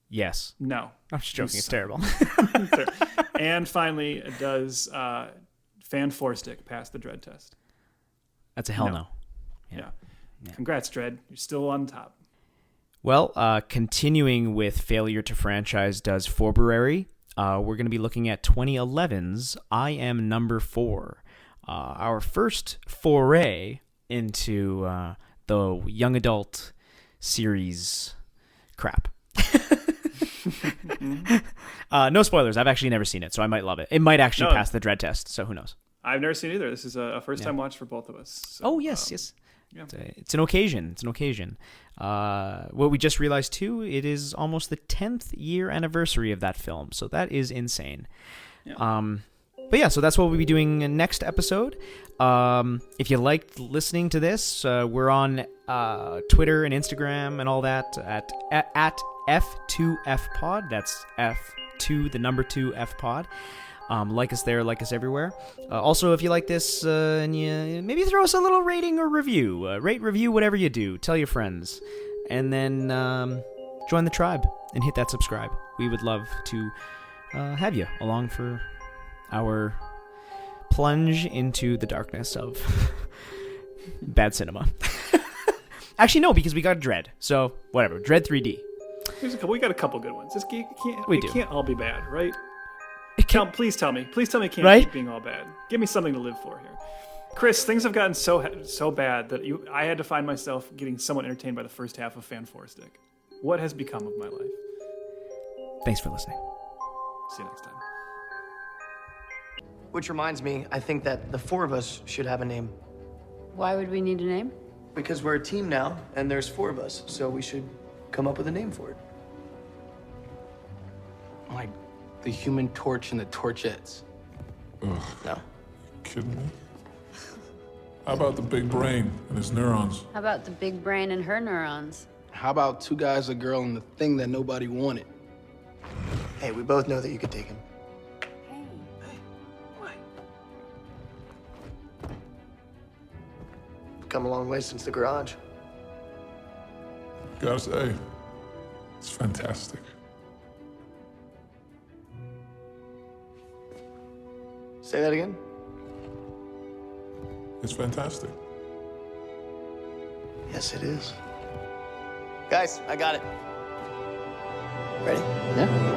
Speaker 2: Yes.
Speaker 1: No.
Speaker 2: I'm just joking. It's terrible.
Speaker 1: And finally, does Fant4stic pass the Dread test?
Speaker 2: That's a hell no.
Speaker 1: Yeah. Congrats, Dread. You're still on top.
Speaker 2: Well, continuing with failure to franchise does February. We're going to be looking at 2011's I Am Number 4. Our first foray into the young adult series crap. No spoilers. I've actually never seen it, so I might love it. It might actually pass the Dread test, so who knows?
Speaker 1: I've never seen it either. This is a first-time watch for both of us. So,
Speaker 2: yes.
Speaker 1: Yeah.
Speaker 2: It's an occasion. What we just realized, too, it is almost the 10th year anniversary of that film, so that is insane.
Speaker 1: Yeah.
Speaker 2: But yeah, so that's what we'll be doing next episode. If you liked listening to this, we're on Twitter and Instagram and all that at F2FPod. That's F2, the number 2 FPod. Like us there, like us everywhere. Also, if you like this and you maybe throw us a little rating or review. Rate, review, whatever you do. Tell your friends. And then join the tribe and hit that subscribe. We would love to have you along for our plunge into the darkness of bad cinema. Actually, no, because we got Dread. So, whatever. Dread 3D.
Speaker 1: We got a couple good ones.
Speaker 2: It
Speaker 1: can't all be bad, right? Please tell me it can't
Speaker 2: right?
Speaker 1: keep being all bad. Give me something to live for here. Chris, things have gotten so bad that I had to find myself getting somewhat entertained by the first half of Fant4stic. What has become of my life?
Speaker 2: Thanks for listening.
Speaker 1: See you next time.
Speaker 8: Which reminds me, I think that the 4 of us should have a name.
Speaker 7: Why would we need a name?
Speaker 8: Because we're a team now, and there's 4 of us, so we should come up with a name for it.
Speaker 12: Like the Human Torch and the Torchettes.
Speaker 13: Ugh.
Speaker 8: No.
Speaker 13: Kidding me? How about the big brain and its neurons?
Speaker 7: How about the big brain and her neurons?
Speaker 12: How about 2 guys, a girl, and the thing that nobody wanted?
Speaker 8: Hey, we both know that you could take him. Come a long way since the garage.
Speaker 13: Gotta say, it's fantastic.
Speaker 8: Say that again?
Speaker 13: It's fantastic.
Speaker 8: Yes, it is. Guys, I got it. Ready?
Speaker 12: Yeah.